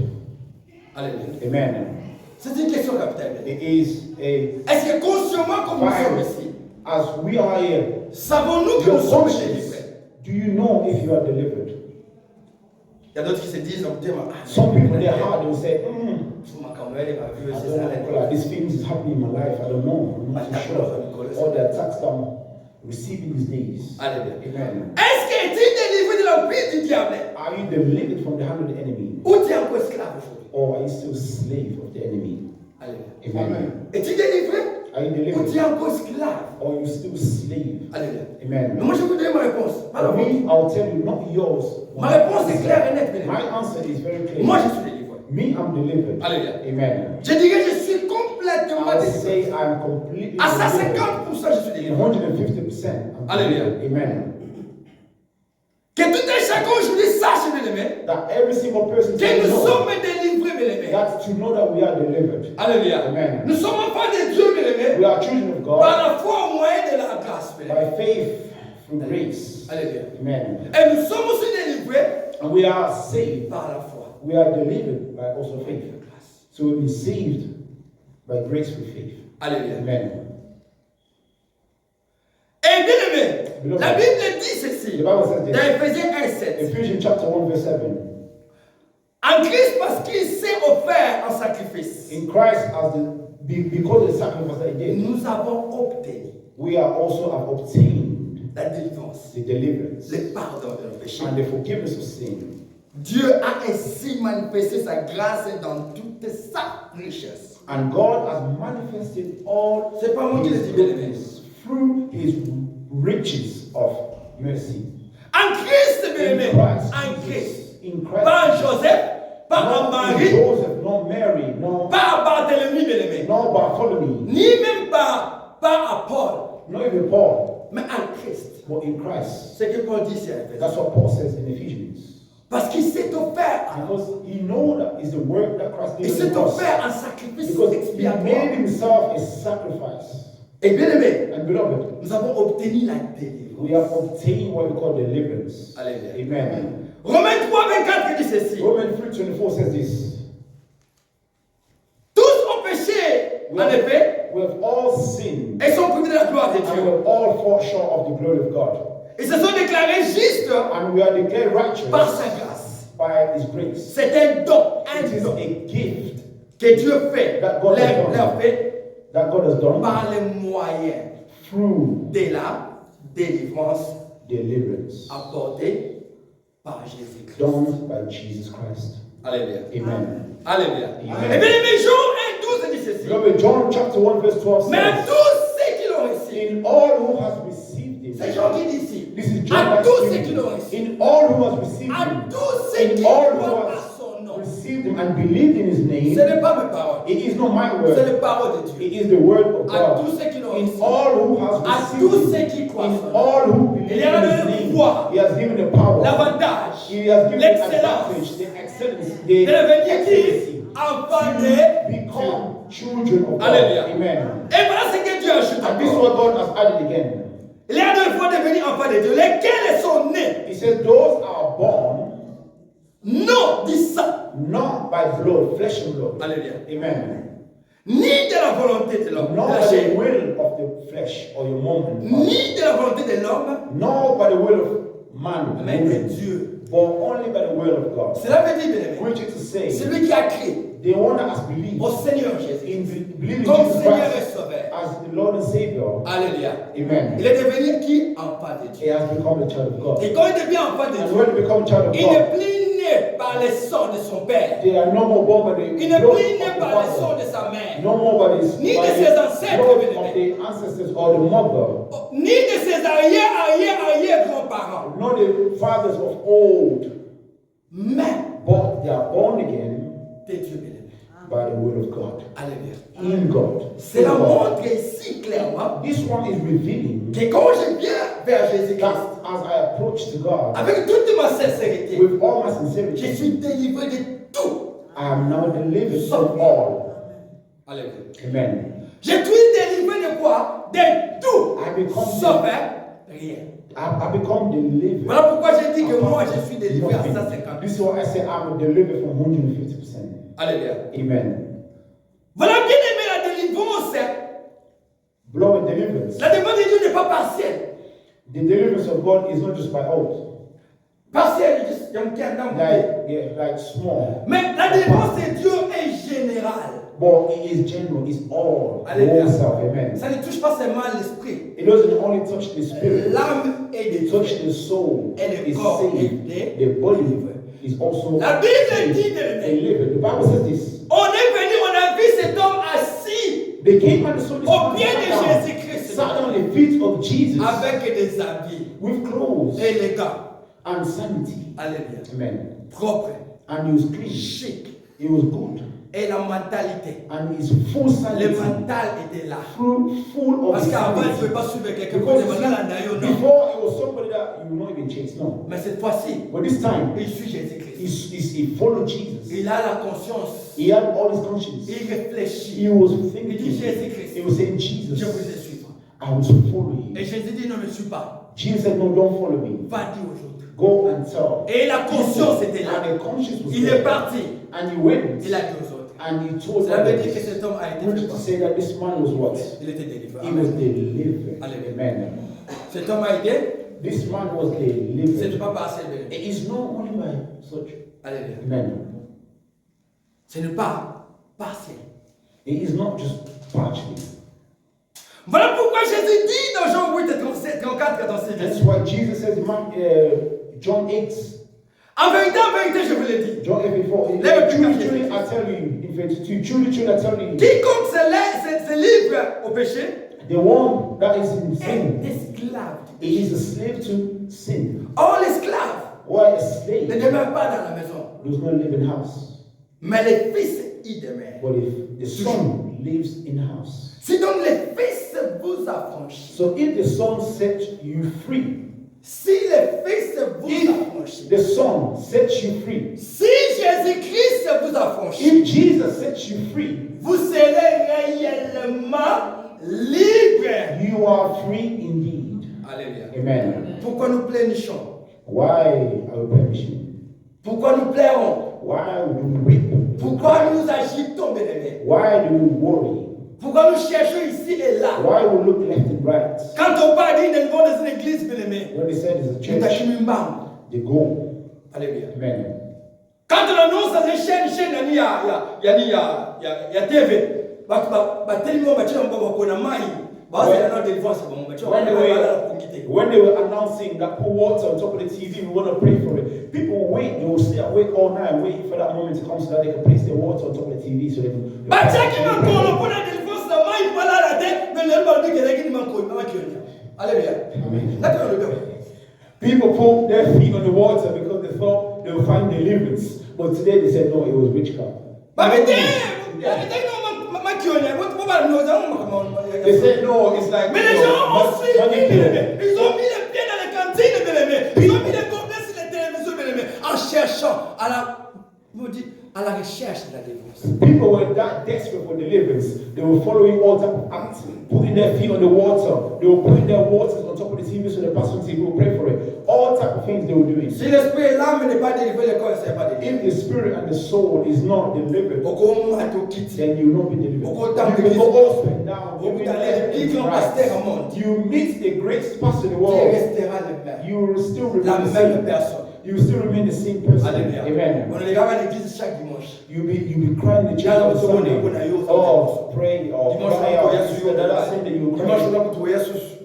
Alléluia. Amen. C'est une question capitale. It is a Est-ce que consciemment, comme nous sommes ici, as we are here, savons-nous que your nous sommes conscience, délivrés? do you know if you are delivered? Il y a d'autres qui se disent, Some people in their heart they will say, this thing is happening in my life, I don't know, I'm not too sure. All the attacks that I'm receiving these days. Amen. Est-ce que tu es délivré de l'empire du diable? Are you delivered from the hand of the enemy? Ou tu es encore esclave aujourd'hui? Or are you still slave of the enemy? Amen. Es-tu délivré? Are you Ou delivered? tu es encore esclave? Or are you still slave? Alléluia. Amen. Mais moi je vous donne ma réponse. Pas la vôtre. I'll tell you, not yours. Ma réponse est claire et nette. bien My aimé. answer is very clear. Moi je suis délivré. Me, I'm delivered. Alléluia. Amen. Je dirais je suis complètement I'll délivré. say I'm completely À delivered. 150% je suis In délivré. 150%. I'm Alléluia. delivered. Amen. Que tout un chacun aujourd'hui sache, bien aimé, That every single person que can nous know. sommes délivrés, bien aimé. That's to know that we are delivered. Alléluia. Amen. Nous sommes enfants de Dieu, bien aimé, We are children of God par la foi au moyen de la grâce, bien aimé. by faith through grace. Alléluia. Amen. Et nous sommes aussi délivrés And we are saved. par la foi. We are delivered by also faith. Grâce. So we've been saved by grace through faith. Alléluia. Amen. Et bien aimé, Beloved. la Bible dit ceci, The Bible says dans this. Éphésiens 1:7. Ephesians chapter 1 verse 7. En Christ, parce qu'il s'est offert en sacrifice, In Christ, because of the sacrifice that he did, nous avons obtenu we are also have obtained la délivrance, the deliverance le pardon de nos péchés. and the forgiveness of sin. Dieu a ainsi manifesté sa grâce dans toute sa richesse. And God has manifested all C'est pas moi qui le his dis, bien aimé. goodness through his riches of mercy. En Christ, bien In aimé, Christ. en Christ. In Christ. Pas en Joseph, pas en Not in Marie, Joseph, no Mary, no, pas en Barthélemy, bien aimé, no Bartholomew, ni même pas à Paul, not even Paul, mais en Christ. but in Christ. C'est ce que Paul dit ici à Éphésiens. That's what Paul says in Ephesians. Parce qu'il s'est offert. Because he knows that is the work that Christ Il did on s'est the cross. offert en sacrifice Because he expiatoire. made himself a sacrifice. Et bien aimé, And beloved, nous avons obtenu la délivrance. we have obtained what we call deliverance. Alléluia. Amen. Romains 3:24 dit ceci. Romans 3:24 says this. Tous ont péché, en effet, We have all sinned et sont privés de la gloire de and we Dieu. have all fall short of the glory of God. Ils se sont déclarés justes And we are declared righteous par sa grâce. by his grace. C'est un don, It is un don a gift que Dieu fait, That God has done. leur fait that God has done par les moyens through de la délivrance deliverance apportée par Jésus-Christ. done by Jesus Christ. Alléluia. Amen. Alléluia. Amen. Et bien aimé, Jean 1:12 dit ceci. Beloved, John chapter 1 verse 12 Mais à says, tous ceux qui l'ont reçu, in all who has received him, c'est Jean qui dit ici, this is John à that's tous ceux speaking. qui l'ont reçu, In all who has received à him, tous ceux qui in all who croient à has son nom. received him and believed in his Ce name, n'est pas mes paroles, it is not my c'est word, les paroles de Dieu. it is the word of À God. tous ceux qui l'ont In reçu, all who has à tous received ceux him, qui croient in son nom, all who believe il y a in his le name, pouvoir, he has given the power, l'avantage, he has given the l'excellence advantage, the excellence, de the devenir excellency enfant to de become children of God. Alléluia. Amen. Et voilà ce que Dieu ajoute And this is encore. what God has added again. Il y a deux fois devenir enfant de Dieu, lesquels sont nés, He says, those are born non du sang, not by blood, flesh and blood. Alléluia, Amen. ni de la volonté de l'homme, de Not la by the chair, will of the flesh or your moment, ni de la volonté de l'homme, nor by the will of man, mais de woman, Dieu. but only by the will of God. Cela veut dire, bien aimé, Which is to say, celui qui a crié the one that has believed au Seigneur Jésus in believing comme Jesus Seigneur et Christ Sauveur, as the Lord and Savior. Alléluia, Amen. il est devenu qui? Enfant de He Dieu. has become a child of God. Et quand il devient enfant de And Dieu, when you become a child of il n'est God, plus né par le sang de son père, they are no more born by the il n'est blood plus né of the par le sang Father. de sa mère, No more by his Ni de by ses the ancêtres, blood bien-aimés. of the ancestors or the mother, ni de ses arrière-grands-parents. not the fathers of old, Mais but they are born again de Dieu, bien-aimé. by the word of God. Alléluia. In God. Cela In God. montre ici clairement This one is revealing que quand je viens vers Jésus-Christ, that as I approach to God avec toute ma sincérité, with all my je sincerity, suis délivré de tout. I am now delivered from all. Alléluia. Amen. Je suis délivré de quoi? De tout. I become Sauf rien. I become delivered. Voilà pourquoi j'ai dit que moi je suis délivré à 150. This is what I say, I'm delivered from 150%. Alléluia. Amen. Voilà, bien aimé, la délivrance. Blood deliverance. La délivrance de Dieu n'est pas partielle. The deliverance of God is not just by oath. Partielle, il y a un petit endroit. Like small. Mais la délivrance de Dieu est générale. But it is general, it's all. Alléluia. All self. Amen. Ça ne touche pas seulement l'esprit. It doesn't only touch the spirit. L'âme est It touches the soul. Et le It's corps saved. est The body is also La Bible saved, dit de delivered. The Bible says this. On est venu, on a vu cet homme assis They came and saw this au man pied de sat down, Jésus-Christ sat down at the feet of Jesus avec des habits with clothes élégants. and sanity. Alléluia. Amen. Propre, And he was clean. chic. He was good. Et la mentalité. And his full sanity. Le mental était là. Full of Parce qu'avant, il ne sanity. pouvait pas suivre quelqu'un. Because Le mental en a eu, non. before it was somebody that you will not even chase, no. Mais cette fois-ci, But this time, il suit Jésus-Christ. he followed Jesus. Il a la conscience. He had all his conscience. Il réfléchit. He was Il thinking. dit Jésus-Christ. He was saying, Je Jesus, vous ai suivre. I will follow Et you. Jésus dit, ne me suis pas. Jesus said, no, don't follow me. Va dire aux autres. Go and tell. Et la conscience était là. And the conscience was Il there. est parti. And he went. Il a dit aux autres. And he told Cela veut others, dire que cet homme a été which fait is to quoi? say that this man was what? Il était délivré. He was Amen. delivered. Alléluia. Amen. Cet homme a été. This man was Ce n'est delivered. pas partiel. It is not only by such. Alléluia. Amen. Ce n'est pas partiel. It is not just partially. Voilà pourquoi Jésus dit dans Jean 8, 37, 34, 36. That's why Jesus says, John 8, En vérité, je vous l'ai dit. John 8, 4, Let me truly, pick up truly, I tell you, in 22, truly, truly, I tell you, Quiconque se livre au péché the one that is in est sin, esclave. he is a slave to sin. Or l'esclave Why a ne slave demeure pas dans la maison, does not live in house, mais le fils y demeure. but if the son lives in house. Si donc le fils vous affranchit, So if the son sets you free, si le fils vous affranchit, the son sets you free, si Jésus-Christ vous affranchit, if Jesus sets you free, vous serez réellement libre. you are free indeed. Alléluia. Amen. Pourquoi nous plaignons? Why are we perishing? Pourquoi nous pleurons? Why do we weep? Pourquoi nous agitons, bien-aimés? Why do we worry? Pourquoi nous cherchons ici et là? Why we look left and right? Quand on parle d'une élément dans une église, bien-aimés, When they said it's a nous church, tâchons une bande. they go. Alléluia. Amen. Quand on annonce dans une chaîne, il y a TV. Tellement, When they were announcing that pour water on top of the TV, we want to pray for it. People wait, they will stay awake all night waiting for that moment to come so that they can place their water on top of the TV so they can. People put their feet on the water because they thought they would find deliverance. But today they said no, it was witchcraft. They said no, it's like. Mais les gens ont suivi, ils ont mis les pieds dans les cantines, ils ont mis les gobelets sur les télévisions, en cherchant à la recherche de la délivrance. People were that desperate for deliverance. They were following all type of acts, putting their feet on the water. They were putting their waters on top of the TV so the pastor TV will pray for it. All type of things they were doing. Si l'esprit et l'âme n'est pas délivré, le corps ne sera pas délivré. If the spirit and the soul is not delivered, then you will not be delivered. You will go up and down. You meet the greatest pastor in the world. You will still remain the same person. You will still remain the same person. Amen. You'll be crying in the church on Sunday. Oh, pray or cry out. That Sunday you cry.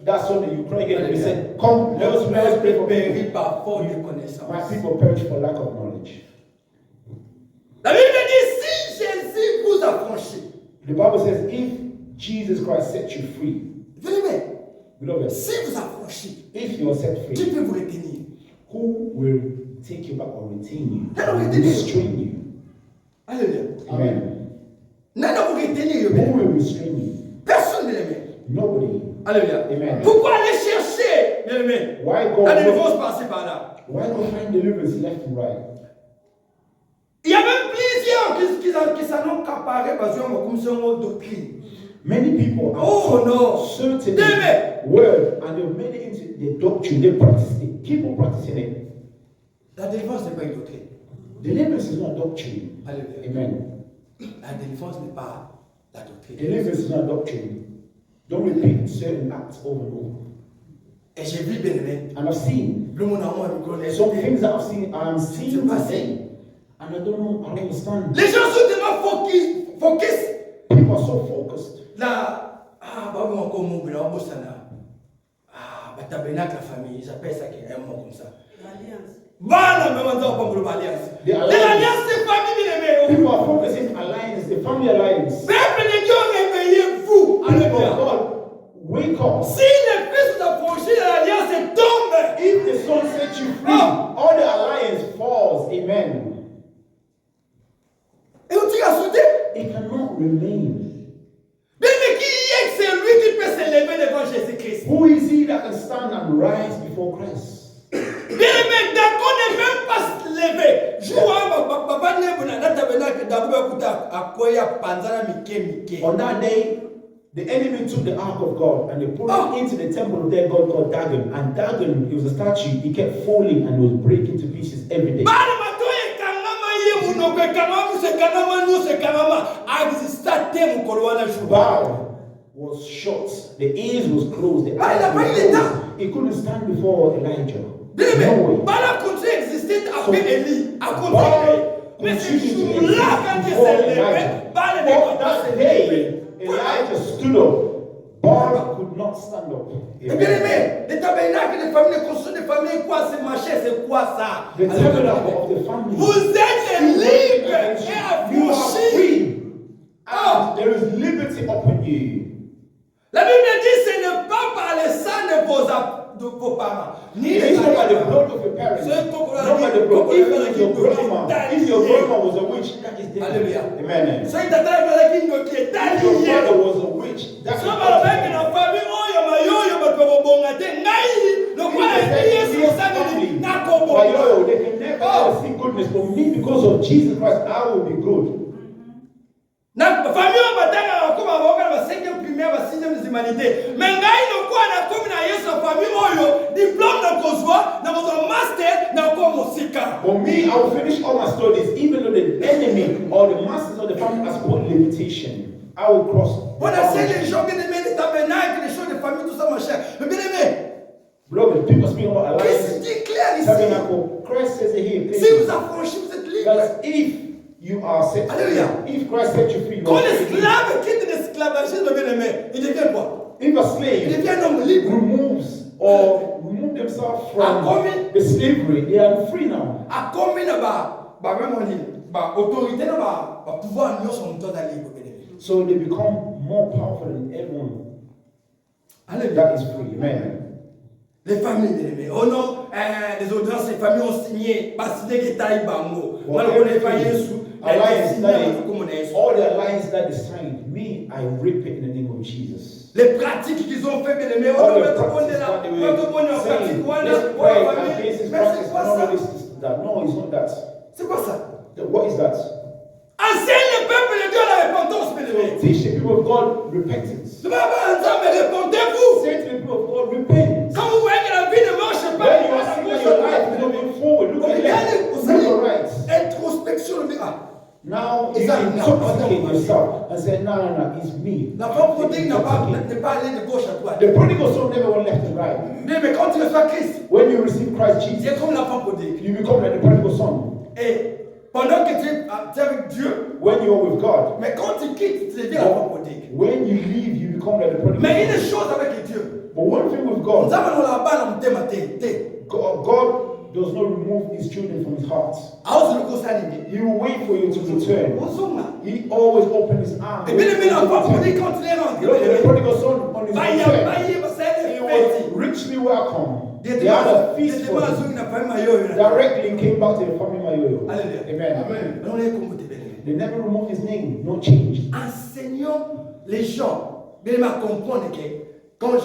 That Sunday you cry again. We said, come, let us pray for people. My people perish for lack of knowledge. La Bible dit si Jésus vous affranchit. The Bible says, if Jesus Christ set you free, Bien-aimé, beloved, si vous affranchissez, if you are set qui free, peut vous retenir? who will take you back or retain you? None will Or retain you. restrain you? Alléluia. Amen. None will retenir. Who will restrain you? Personne, bien-aimé. Nobody. Alléluia. Amen. Pourquoi aller chercher, bien-aimé? Why La go? délivrance passer par là. Why go find deliverance left and right? Il y a même plusieurs qui s'en ont accaparé parce qu'ils ont comme ça une doctrine. Many people Oh are no. certain Amen. word and they've made it into their doctrine. They practice it. Keep on practicing it. La délivrance n'est pas une doctrine. Deliverance is not doctrine. Alléluia. Amen. La délivrance n'est pas la doctrine. Deliverance is not doctrine. Don't repeat certain acts over and over. Et j'ai vu, bien-aimé, And I've seen le monde en moi me connaît. some things that I've seen, I'm seeing C'est pas today, and I don't know, I don't understand. Les gens sont tellement focus. People are so focused. Là, bah oui, encore mon blanc, bossana. Bah tabernacle, la famille, ils appellent ça un mot comme ça. L'alliance. Voilà, mais maintenant, on parle de l'alliance. L'alliance, c'est famille, bien-aimé. People are focusing alliance, the family alliance. Peuple de Dieu, réveillez-vous. People of Alléluia. God, wake up. Si les fils de franchir l'alliance tombent, If the Son sets you free, all the alliance falls. Amen. et où tu as sauté? It cannot remain. Mais qui est que c'est lui qui peut se lever devant Jésus-Christ? Who is he that can stand and rise before Christ? Bien-aimé, d'accord n'est même pas se lever. Joua, papa n'est pas dans tabernacle d'abord écouter à quoi il y a panzana mike. On that day, the enemy took the ark of God and they put it into the temple of their god called Dagon. And Dagon, it was a statue, he kept falling and it was breaking to pieces every day. Bana matoye kangama ye munoke kangama se kangama no se kangama. Exista te mukolwana joua. Baal was shut, the ears was closed, the eyes Bana were pas il est closed. He couldn't stand before Elijah. Bien-aimé, No way. Bala continue d'exister après Élie. A continué. Baal Mais ce continued to jour-là, exist quand il before s'est levé, Elijah. Bala n'est On pas that se day, lever. Elijah stood up. Baal could not stand up. Et bien aimé, les tabernacles des familles, les constructions des familles, quoi, c'est marché, c'est quoi ça? The tabernacle of the family. Vous êtes libres et You are affranchis. free. And there is liberty upon you. La Bible dit ce n'est pas par le sang de vos parents, ni It les is not by the alliances. blood of your parents. C'est ton Not by the blood. Even if your grandma, if your grandma was a witch, that is different. Alléluia. Amen. C'est ta tête avec une qui est If your alliée. father was a witch, that is Soba avec different. la famille, oyo mayoyo bakobonga te ngai. No kwa Yesu sana na But kobonga. yo, they can never ever see goodness. But me, because of Jesus Christ, I will be good. Na famille batanga bakoma boka ba 5e primaire ba 6e des humanités. Mais ngai no kwa na komi na Yesu famille oyo diplôme na kozwa na moto master na ko musika. For me, I will finish all my studies, even though the enemy or the masters of the family has put limitation. I will cross. On a fait les gens bien aimés des tabernacles, les choses de famille, tout ça, mon cher. Mais bien aimé, Beloved, people speak about Christ alliance. dit clair ici. Tabernacle. Christ says it here. Si vous affranchez, vous êtes libre. That if you are set Alléluia. free, if Christ set you free, you Quand are free. l'esclave quitte l'esclavagisme, bien aimé, il devient quoi? If a Il slave devient un homme libre. remove themselves from the slavery, they are free now. À combien de même on dit, autorité, pouvoir, nous sommes tous libre, bien aimé. So they become more powerful than everyone Alléluia. that is free. Amen. Les familles, bien aimé. Oh non, les audiences, les familles ont signé, parce que les tailles bango. Moi, on n'est pas Yesu. Alliance that is, all the alliance that is signed, me, I rip it in the name of Jesus. Les pratiques qu'ils ont fait, bien aimé, on All doit the mettre au monde practices là, that they on doit were mettre en pratique, saying, voilà, let's pour la pray famille. against this Mais practice, c'est quoi none ça? of this, that. No, it's not that. C'est quoi ça? What is that? Enseigne le peuple de Dieu la repentance, bien aimé. So teach the people of God repentance. Ne va pas ensemble, répondez-vous. Say to the people of God, repent. Quand vous voyez que la vie ne marche pas, When you are seeing that your life is not moving forward, look at the left, look at the right. introspection, Now you Exactly. intoxicate yourself and say, no, it's me. la femme prodigue n'est Intoxicate. pas allée de gauche à droite. The prodigal son never went left and right. Mais quand tu reçois Christ, When you receive Christ tu Jesus, es comme la femme prodigue. you become like the prodigal son. Et pendant que tu es avec Dieu, When you are with God, mais quand tu quittes, tu deviens la femme prodigue. when you leave, you become like the prodigal Mais son. une chose avec Dieu, But one thing with nous God, avons la balle en thème. God does not remove his children from his heart. Alors, c'est le conseil animé. He will wait for you to return. He always opens his arms. Et bien, le l'enfant pour dire quand il est rentré, The prodigal son on his return, he was il richly welcome. They had a feast for him. Directly he came back to the family Mayoyo. Amen. They never removed his name, no change. Enseignons les gens, bien à comprendre que quand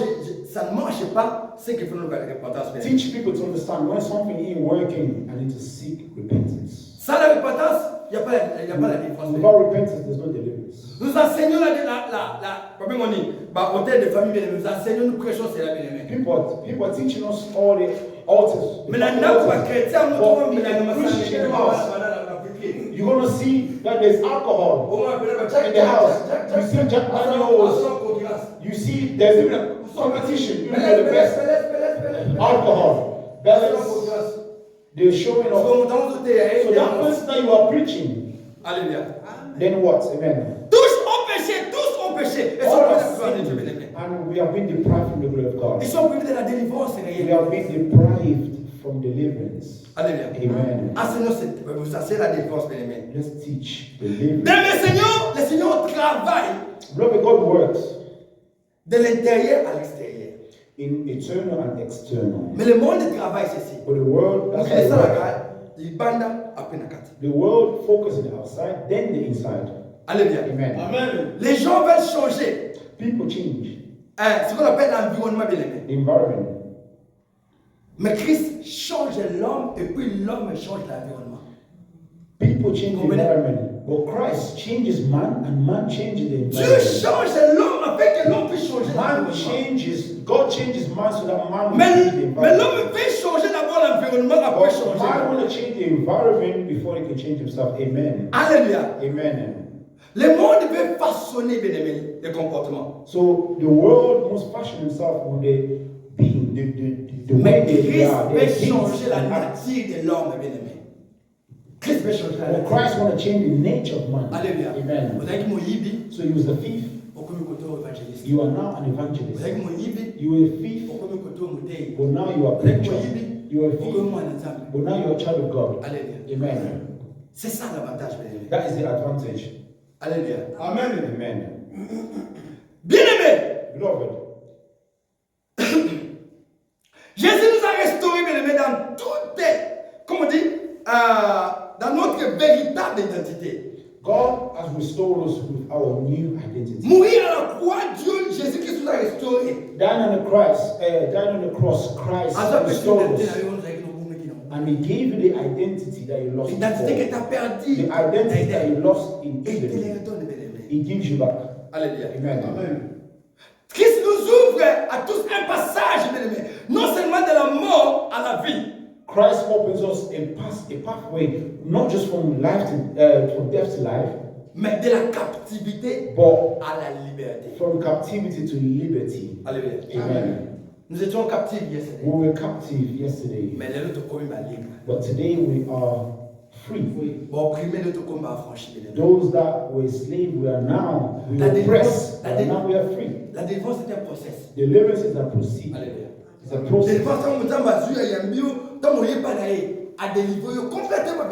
ça ne marche pas, c'est qu'il faut nous faire repentance. Teach people to understand when something ain't working, I need to seek repentance. Sans la repentance, il n'y a pas la délivrance. Without repentance, there's no deliverance. Nous enseignons comme on dit, hôtel de famille, nous enseignons, nous prêchons, c'est la bien-aimée. People are teaching us all the altars. Mais la nappe chrétien, nous avons mis la Christian house. You're going to see that there's alcohol in the house. You see Jack Daniels. You see there's even a competition. You know the best alcohol. Balance. They're showing off. So that person that you are preaching. Alléluia. Then what? Amen. Tous ont péché. And we have been deprived from the glory of God. Ils sont privés de la délivrance. We have been deprived from deliverance. Alléluia. Amen. Enseignons vous enseignez la délivrance, bien aimé. Let's teach deliverance. Mais le Seigneur travaille. Beloved, God works de l'intérieur à l'extérieur. In eternal and external. Mais le monde travaille ceci. But the world, that's the world focuses on the outside, then the inside. Alléluia. Amen. Amen. Les gens veulent changer. People change. Ce qu'on appelle l'environnement, bien aimé. The environment. Mais Christ change l'homme et puis l'homme change l'environnement. People change the environment, but Christ changes man and man changes the environment. Dieu change l'homme afin que l'homme puisse changer l'environnement. God changes man so that man will change the environment. Mais l'homme veut changer d'abord l'environnement après changer. Man want to change the environment before he can change himself. Amen. Alléluia. Amen. Le monde veut façonner, bien aimé, les comportements. So the world must fashion himself with the being, the way they are. Mais Christ veut changer la nature de l'homme, bien aimé. Christ veut changer la nature. Christ want to change the nature of man. Alléluia. Amen. So he was the thief. You are now an evangelist. You were a thief. But now you are a preacher. You are a thief. But now you are a child of God. Alléluia. Amen. C'est ça l'avantage, bien aimé. That is the advantage. Alléluia. Amen. Amen. Bien aimé. Beloved. Jésus nous a restaurés, bien aimé, dans toute, comment on dit, dans notre véritable identité. God has restored us with our new identity. Mourir à la croix, Dieu, Jésus-Christ nous a restaurés. Dying on the cross, Christ restored us. And he gave you the identity that you lost. L'identité que tu as perdue. The identity that you lost in Eden. He gives you back. Alléluia. Amen. Amen. Christ nous ouvre à tous un passage, bien aimé, non seulement de la mort à la vie. Christ opens us a pathway, not just from life from death to life, mais de la captivité but à la liberté. From captivity to liberty. Alléluia. Amen. Nous étions captifs yesterday. We were captive yesterday. Mais les autres commis libre. But today we are free. Bon, opprimés, l'autre combat affranchi. Those that were slaves, we are now oppressed. Now we are free. La délivrance est un process. Deliverance is a process. Alléluia. It's a process.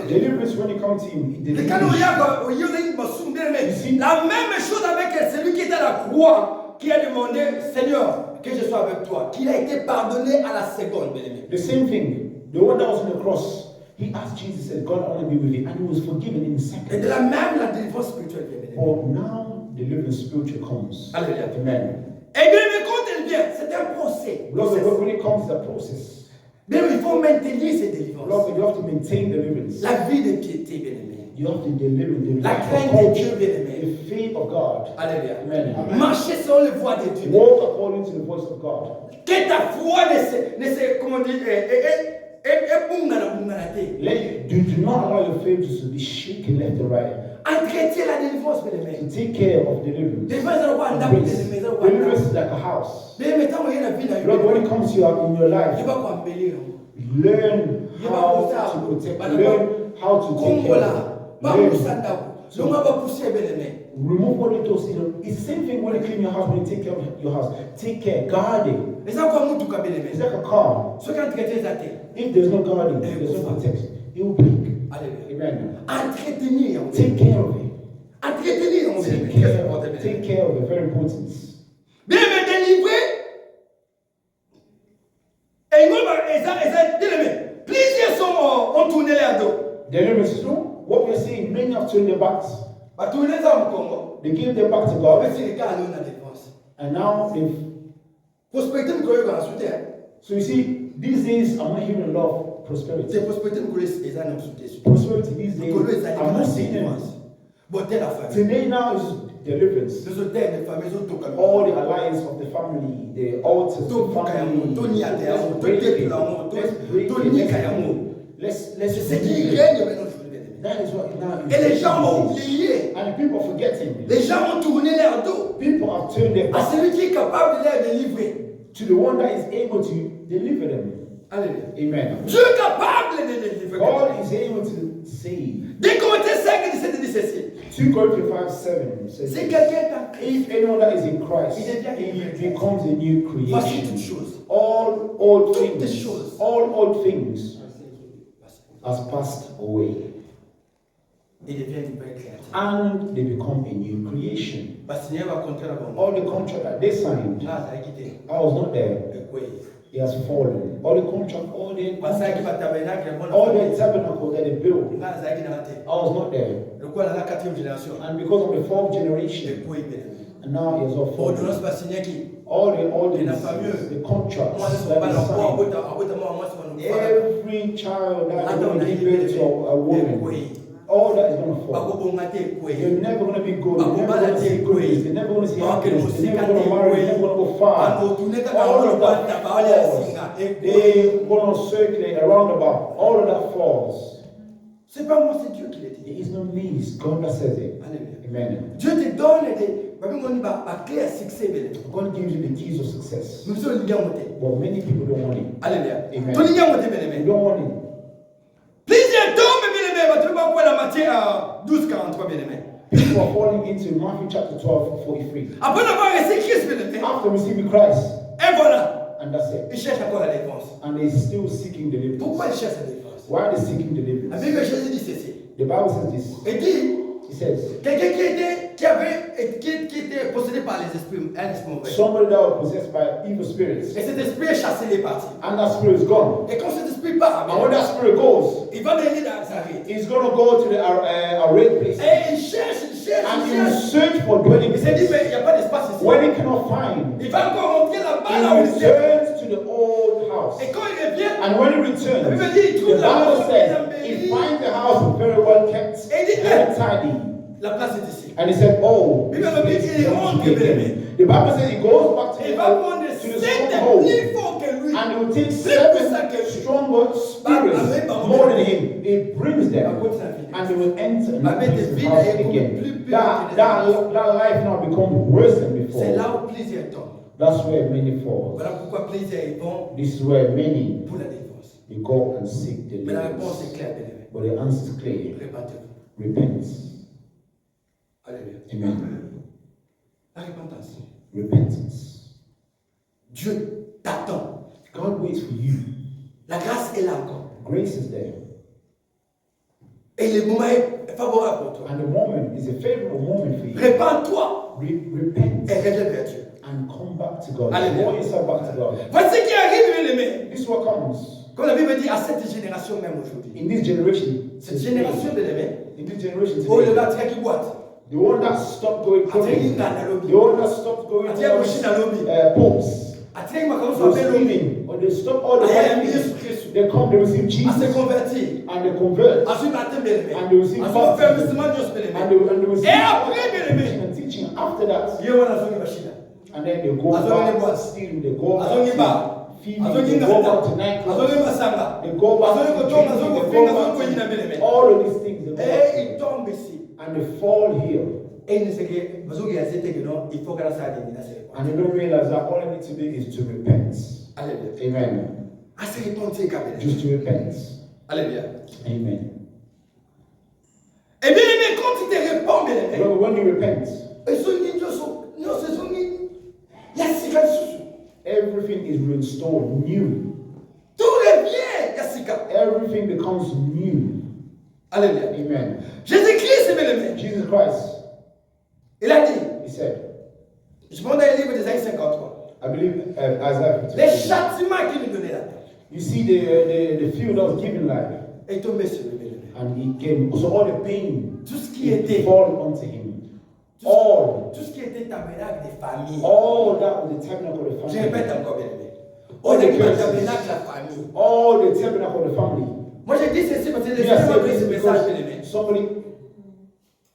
Deliverance, when it comes to him, it delivers. La même chose avec celui qui était à la croix, qui a demandé, Seigneur, que je sois avec toi, qu'il a été pardonné à la seconde, bien aimé. The same thing. The one that was on the cross, he asked Jesus, said, God, I want to be with you, and he was forgiven in a second. Et de la même, la délivrance spirituelle, bien aimé. But now, deliverance spiritual comes. Alléluia. Amen. Et bien aimé, quand elle vient, c'est un procès. When it comes to the process, bien, il faut maintenir ces délivrances. You have to maintain deliverance. La vie de piété, bien aimé. You have to deliver the la crainte de Dieu, bien aimé. The faith of God. Alléluia. Amen. Marcher selon les voies de Dieu. Walk according to the voice of God. Que ta foi ne se comment dire, do not allow your faith to be shaken left and right. Entretiens la délivrance, bien aimé. To take care of deliverance. Deliverance is like a house. Look, when it comes to in your life, learn how to protect, learn how to take care. Remove what it does. It's the same thing when you clean your house, when you take care of your house. Take care, guard it. Mais ça quoi mon tout cas bien aimé. It's like a car. Ce qu'un traité ça terre. If there's no guarding, there's no protection, it will break. Alléluia. Amen. Entretenir. Take care of it. Entretenir mon Take bien care, aimé. take care of it. Very important. Bien aimé délivré. Et nous ça bien aimé. Plusieurs sont ont tourné leur dos. Deliverance is true. What we're seeing, many have turned their backs. Ba tourner ça au Congo. They gave their back to On va God, essayer de gagner dans la défense. and now they've. Prospérité me connaît dans soutien. So you see, these days I'm not hearing a lot of prosperity. C'est prospérité me connaît les années soutien. Prosperity these days, Colo les I'm not seeing it. Bon telle la famille. Today now is deliverance. Les hôtels de famille sont tout comme. All the alliance of the family, the altars, Tout the kayamo, family. tout niaté, Let's tout break it. dépilamo, Let's break tout it. ni kayamo. Let's C'est ce qui break it. règne maintenant aujourd'hui. That is what now. Et les gens ont oublié. And people are forgetting. Les gens ont tourné leur dos People have turned their à back celui qui est capable de les délivrer. to the one that is able to deliver them. Alléluia. Amen. Dieu est capable de les délivrer. God is able to save. Dès qu'on était 5 et 17 dit ceci. 2 Corinthians 5:7 says, Si quelqu'un est en Christ, if anyone that is in Christ, Il devient he becomes a new voici toutes creation. choses. All old Toutes things, choses. all old things has passed away, Il devient une nouvelle créature. and they become a new creation. Parce qu'il y a un contrat là-bas. All the contract that they signed, Là, ça a quitté. I was not there. Le quoi? It has fallen. All the contract, Parce qu'il va tabernacle, all the tabernacle that they built, Là, ça a quitté dans la tête. I was not there. Le quoi, là, la 4e génération. And because of the fourth Le generation, quoi, il est. and now it has all fallen. Ordonnance pas signée qui. All the Il n'a pas mieux. the contracts Moi, je ne that pas they l'enfant, signed. moi, c'est mon Every child that is going to give birth to a woman, all that is going to fall. They're never going to be good. They're never going to see goodness. They're never going to see happiness. They're never going to marry. They're never going to go far. All of that falls. They're going to circulate around about. All of that falls. C'est pas moi, c'est Dieu qui l'a dit. It is not me. It's God that says it. Alléluia. Amen. Dieu te donne des. On va clé à succès. God gives you the keys of success. Nous sommes liés à monter. But many people don't want it. Alléluia. Amen. Tout lié à monter, bien They aimé. don't want it. Plusieurs tombent, bien aimé. Tu vas voir la matière à 12:43, bien aimé. People are falling into Matthew chapter 12:43. Après avoir reçu Christ, bien aimé. After receiving Christ, Et voilà. and that's it. Ils cherchent encore la défense. And they're still seeking deliverance. Pourquoi ils cherchent la défense? Why are they seeking La deliverance? Bible Jésus dit ceci. The Bible says this. Il dit, It says, quelqu'un qui était possédé par les esprits, un esprit mauvais. somebody that was possessed by evil spirits, Et cet esprit est chassé, il est parti. and that spirit is gone. Et quand cet esprit part, And when that spirit goes, il va venir dans sa vie. he's going to go to the arrayed place. Et il cherche, And he will search for dwelling Il s'est dit, place. mais il n'y a pas d'espace ici. When he cannot find, Il va encore rentrer là-bas, là he où il était. returns to the old house. Et quand il revient, And when he returns, La Bible dit, il trouve the la Bible maison says bien embellie. he finds the house very well kept, Et il dit, very tidy. la place est ici. And he said, oh, this Bible place dit, il belongs rentre, to bien him. aimé. The Bible says he goes back to Il va prendre the 7 stronghold. plus forts que lui. And he will take puissant 7 que lui. stronger spirits more than him. He brings them. And they will enter and his house again. That life now becomes worse than C'est before. là où plusieurs tombent. That's where many fall. Voilà pourquoi plusieurs ils vont This is where many pour la défense. they go and seek Mais la réponse est deliverance. claire, bien aimé. But the answer is clear. Répentez-vous. Repent. Alléluia. Amen. La repentance. Repentance. Dieu t'attend. God waits for you. La grâce est là encore. Grace is there. Et le moment est favorable pour toi. And the moment is a favorable moment for you. Répands-toi Repent et reviens vers Dieu. and come back to God. Hallelujah. Draw yourself back to God. Voici ce qui arrive, bien aimé. This is what comes. Comme la Bible dit à cette génération même aujourd'hui. In this generation, Cette génération, bien aimé. in this generation Oh, le today, gars qui boite. the one that stopped going clubbing, the one that stopped going Atiye kuishi na lobby. pubs, Atiye makamuso was apelo lobby. stealing, or they stop all the Aya right Yesu things. Kristo. They come, they receive A se Jesus, convertir. and they convert, A suivre la thème, bien aimé. and they receive A suivre faire baptism, musulman Dios, bien and aimé. they receive Et après, bien aimé. teaching and teaching. After that, Dieu wana zongi bashida. and then they go Azongi back bois. to stealing, they go Azongi back ba. to feeding, Azongi they go back to ngata. nightclubs, Azongi masanga. they go back Azongi to kotonga, drinking, azongi they kofinga, go azongi back koyina, bien aimé. to all of these things, they go Et back to. il tombe ici. And they fall here. Et il ne sait que, bazongi yazete que non, il faut que la salle de l'inasse. And they don't realize that all I need to do is to repent. Alléluia. Amen. A se repentir, kabele. Just to repent. Alléluia. Amen. Et bien aimé, quand tu te réponds, bien aimé. But when you repent, Et son ninjo, non, c'est son ninjo. Il y a 6 gars sous. everything is restored new. Tout revient, Yassika. Everything becomes new. Alléluia. Amen. Jésus-Christ, bien-aimé, Jesus Christ, il a dit, he said, je prends dans le livre d'Ésaïe 53, I believe Isaiah 53. les châtiments qu'il nous donnait là, You see the field that was given life, est tombé sur lui, bien-aimé. and he came. So all the pain Tout ce qui était, fall onto him. All tout ce qui était tabernacle des familles. that was the tabernacle of the Je family. répète encore, bien-aimé. All the tabernacle de la famille. All the tabernacle of the family. Moi, j'ai dit ceci parce que le Yes, Seigneur m'a donné ce because message, bien-aimé. somebody,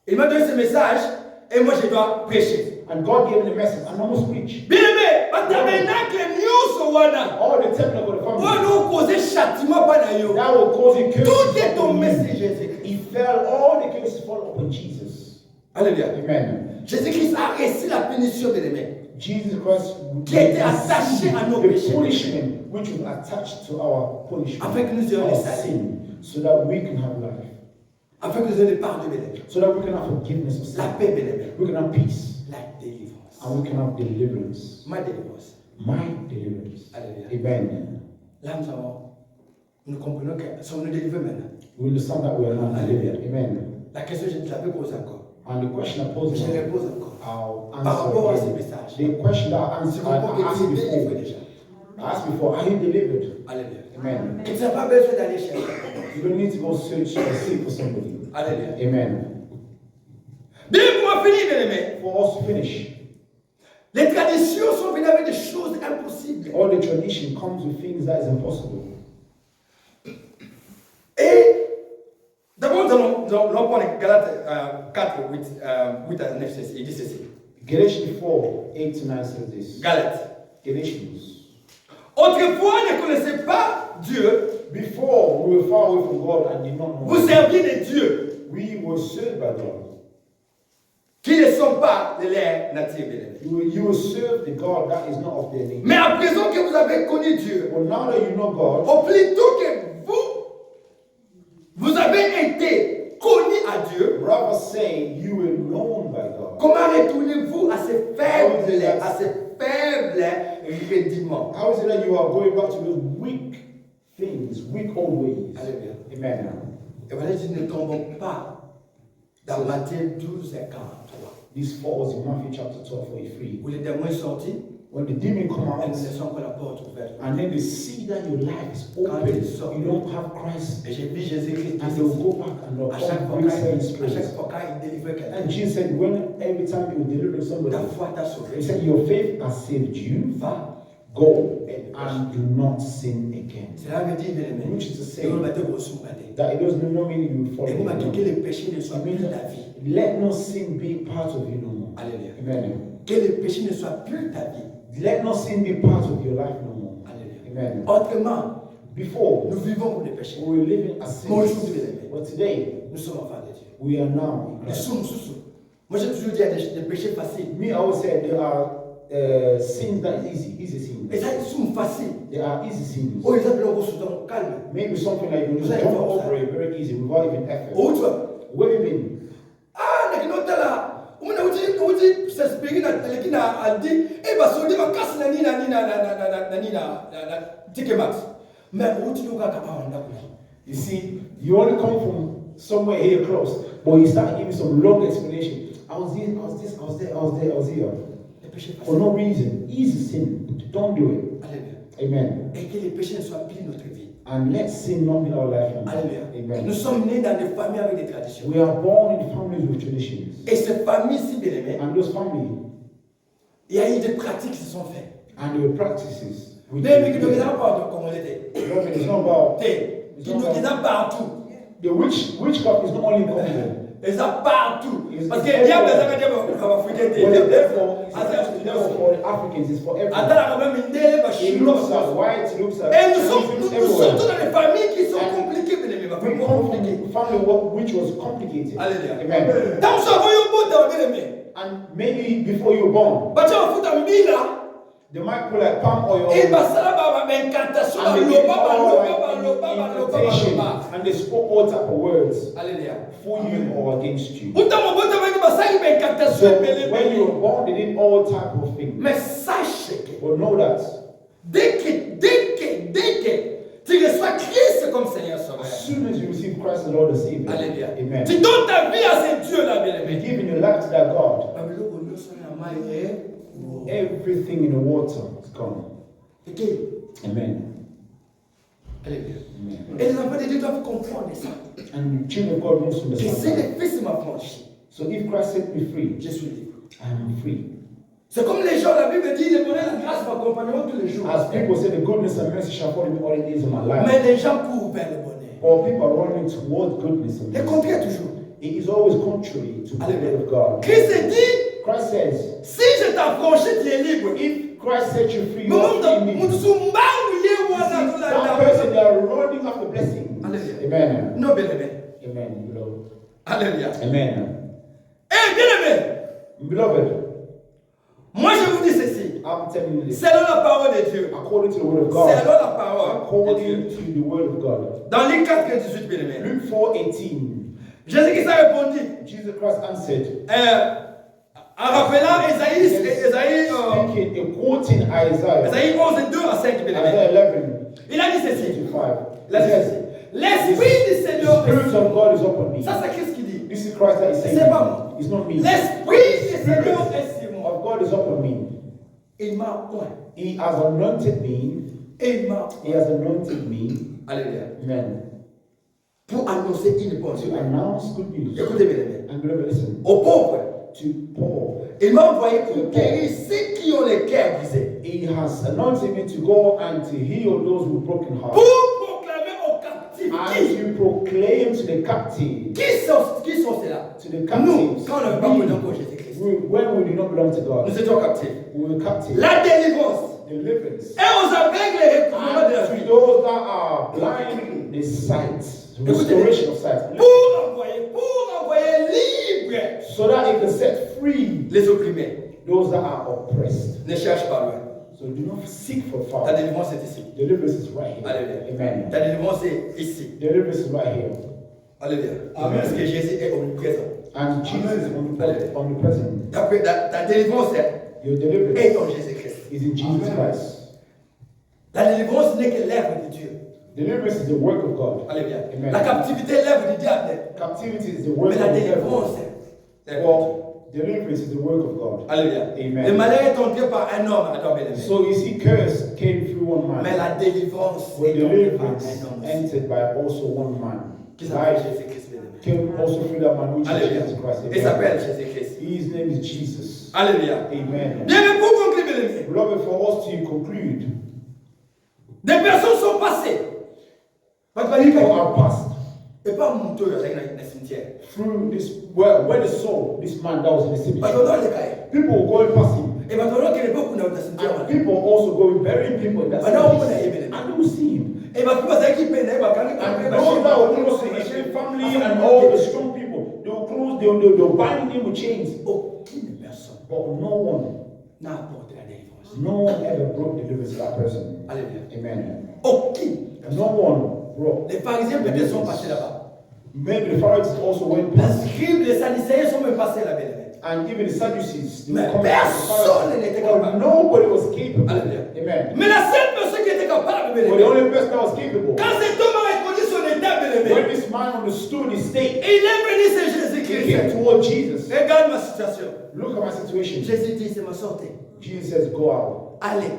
Il m'a donné ce message et moi, je dois prêcher. and God gave me the message, and I must preach. Bien-aimé, le tabernacle news wana. All the tabernacle of the On family. nous causer châtiment pas dans yo. That will cause a curse. Tout est tombé sur Jésus-Christ. He fell, all the curses fall upon Jesus. Alléluia. Amen. Jésus-Christ a reçu la punition, bien-aimé. Jesus Christ Qui a été attaché à nos the péchés. punishment which was attached to our punishment, Afin que nous ayons our les saluts. sin, so that we can have life, Afin que nous ayons le pardon, bien-aimé. so that we can have forgiveness of La sin, paix, bien-aimé. we can have peace, La délivrance. and we can have deliverance. Ma délivrance. My deliverance. Alléluia. Amen. Là, nous comprenons que sommes-nous délivrés maintenant. We understand that we are not delivered. Amen. La question, je te l'avais posée encore. And the question I posed, Je repose encore. I'll Par rapport à answer ce again. message. The question that I Je answered, comprends I asked que tu es délivré before. déjà. I asked before, are you delivered? Alléluia. Amen. Et tu n'as pas besoin d'aller chercher. You don't need to go search or seek for somebody. Alléluia. Amen. Bien, pour en finir, bien-aimé, For us to finish, les traditions sont venues avec des choses impossibles. all the tradition comes with things that is impossible. Et d'abord, nous allons prendre Galates 4, 8 à 9, il dit ceci. Galatians 4, 8 to 9 says this. Galates. Galatians. Autrefois, ne connaissez pas Dieu. Before we were far away from God and did not know Vous Him, serviez des dieux we were served by God. qui ne sont pas de l'air natif, bien-aimé. You will serve the God that is not of their nature. Mais à présent que vous avez connu Dieu, But now that you know God, au plutôt que vous avez été connu à Dieu, rather say you were known by God. comment retournez-vous à ces faibles rudiments? How is it that you are going back to those weak things, weak old ways? Alléluia. Amen. Et voilà, nous ne tombons pas dans Matthieu 12 et 43, This falls in Matthew chapter 12, 43. où les démons sont sortis When the demon come et out, nous laissons encore la porte ouverte. and then they see that your life is open, you don't have Christ, Et j'ai vu Jésus-Christ and they will go back and they'll à chaque fois come with quand spirit. il délivrait quelqu'un, And Jesus said, when every time you deliver somebody, ta foi t'a sauvé. He said, your faith has saved you. Va. Go and do not sin again. Cela veut dire, bien aimé, Which is to say que vous mettez vos sous regardez. that it does not mean you will fall Et vous in mettez que love. les péchés ne soient plus de ta vie. Let no sin be part of you no more. Alléluia. Amen. Que les péchés ne soient plus de ta vie. Let no sin be part of your life no more. Alléluia. Amen. Autrement, Before, nous vivons pour les péchés. we were living as Bonjour, sinners. bien aimé. But today, Nous sommes enfants de Dieu. we are now in Nous Christ. sommes sous. Moi, j'ai toujours dit, il y a des péchés faciles. Me, I always say there are sins that is easy sins. Et ça, ils sont faciles. There are easy sins. Oh, ils appellent au soudan calme. Maybe something like you just jump over it very easy without even effort. Autre. Where have you been? Ah, lakini là. On a dit, s'inspirer dans le qui a dit, eh ben, si on dit, ma casse na ticket max. Mais où tu nous as capable You see, you only come from somewhere here close, but you start giving some long explanation. I was here, I was this, I was there, I was there, I was here. For no reason. Easy sin. Don't do it. Alléluia. Amen. Et que les péchés ne soient plus notre vie. And let sin not be our life. Alléluia. Amen. Nous sommes nés dans des familles avec des traditions. We are born in families with traditions. Et ces familles, si bien aimées, And those families, il y a eu des pratiques qui se sont faites. and their practices. Mais qui ne regarde pas comme on était. It's not about Qui nous regarde partout. the witchcraft is not only in Congo. Et ça partout. It's Parce que le diable everywhere. des Africains, Well, therefore, it's Attends, not for the Africans, it's for everyone. quand même une délai, It looks at white, it looks at et nous Chinese, sommes everywhere. dans des familles qui sont compliquées, bien aimé. We come from a family which was complicated. Alléluia. Amen. Dans ce voyou beau, bien aimé. And maybe before you were born, Bah, tu vas foutre un mille là. they might put like palm oil Et bah, ça va, incantation, and they give all loba. and they spoke all type of words Alléluia. for you or against you. Uta mobota wengi basai incantation So bele when you bele. were born, they did all type of things. Mais sache que But know that Dès que tu reçois Christ comme Seigneur Sauveur. As soon as you receive Christ the Lord and Savior, Alléluia. Amen. Tu donnes ta vie à ce Dieu-là, bien-aimé. You're giving your life to that God. Everything in the water is gone. Amen. Alléluia. Amen. Et les enfants de Dieu doivent comprendre ça. And the children of God must Que si understand that. le Fils m'a franchi, So if Christ set me free, je suis libre. I am free. C'est comme les gens, la Bible dit, le bonheur et la grâce m'accompagneront tous les jours. As people say, the goodness and mercy shall follow me all the days of my life. Mais les gens courent vers le bonheur. Or people are running towards goodness and Le mercy. contraire toujours. It is always contrary to the Alléluia. will of God. Christ dit, Christ says, si je t'affranchis, tu es libre. if Christ set you free, you Mais are free that indeed. person, they are running after blessings. Alléluia. Amen. Non, bien-aimé. Amen, beloved. Alléluia. Amen. Eh, bien-aimé. Beloved, Moi, je vous dis ceci. I'm telling you this. Selon la parole de Dieu. According to the word of God. Selon la parole de According Dieu. to the word of God. Dans Luc 4:18, bien-aimé. Luke 4:18. Jésus-Christ a répondu. Jesus Christ answered. En rappelant Esaïe, Speaking, quoting Isaiah. Esaïe 11:2-5, bien-aimé. Isaiah 11. Il a dit ceci. 55. L'Esprit du Seigneur. The Spirit of God is upon me. Ça, c'est Christ qui dit. This is Christ that is saying. C'est pas moi. It's not me. L'Esprit du Seigneur est sur moi. Of God is upon me. Il m'a oint. He has anointed me. Il m'a He has anointed me. Alléluia. Amen. Pour annoncer une bonne To nouvelle. announce good news. Écoutez, bien-aimé. And beloved, listen. Aux pauvres. To Paul. Il m'a envoyé pour guérir ceux qui ont les cœurs brisés. He has anointed me to go and to heal those with broken hearts. Pour proclamer aux captifs. And to proclaim to the captive. Qui sont ceux-là? To the Nous, captives. quand on n'avait pas connu encore Jésus-Christ. When we did not belong to God. Nous étions captifs. We were captives. La délivrance. Deliverance. Et aux aveugles les recouvrements de la And vie. to those that are blind, the sight. Restoration of sight. Pour envoyer libre So that it can set free les opprimés. those that are oppressed. Ne cherche pas loin. So do not seek for Ta far. délivrance est ici. Deliverance is right here. Alléluia. Amen. Ta délivrance est ici. Deliverance is right here. Alléluia. Amen. Parce que Jésus est omniprésent. And Jesus is omnipresent. Ta délivrance Your est deliverance en Jésus-Christ. is in Jesus Christ. La délivrance n'est que l'œuvre de Dieu. Deliverance is the work of God. Alléluia. Amen. La captivité est l'œuvre du diable. Captivity is the work Mais of la the délivrance devil. est. Well, deliverance is the work of God. Alléluia. Amen. Le malheur est entré par un homme, attends, bien-aimé. So you see, curse came through one man. Mais la délivrance But est entrée par deliverance un homme aussi. entered by also one man. Qui s'appelle Life Jésus-Christ, bien-aimé. came also through that man, which is Alléluia. Jesus Christ. Il s'appelle Jésus-Christ. His name is Jesus. Alléluia. Amen. Bien, mais pour conclure, bien-aimé. Beloved, for us to conclude, Des personnes sont passées. people are passed Et pas mon tour dans le cimetière. through this, where they saw this man that was in the Parce cemetery. que dans les cas, People were going past him. et maintenant qu'il n'est pas pour dans le cimetière. And people also going burying people in that cemetery. And they will see him. Et maintenant, c'est qui peine, And those that were close to his family and all the strong people, they will close, they will bind him with chains. Aucune personne But no one, n'a apporté la délivrance. no one ever brought deliverance to that person. Alléluia. Amen. Aucune. No one brought. Les pharisiens peut-être sont passés là-bas. Maybe the Pharisees also went Les past. scribes, les sadducéens sont même passés là-bas. And even the Sadducees, they Mais were coming personne n'était capable. Nobody was capable. Alléluia. Amen. Mais la seule personne qui était capable, But the only person that was capable, quand cet homme a reconnu son état, when this man understood his state, il est venu, c'est he came Jésus-Christ. toward Jesus. Regarde ma situation. Look at my situation. Jésus dit, c'est ma sortie. Jesus says, go out. Allez,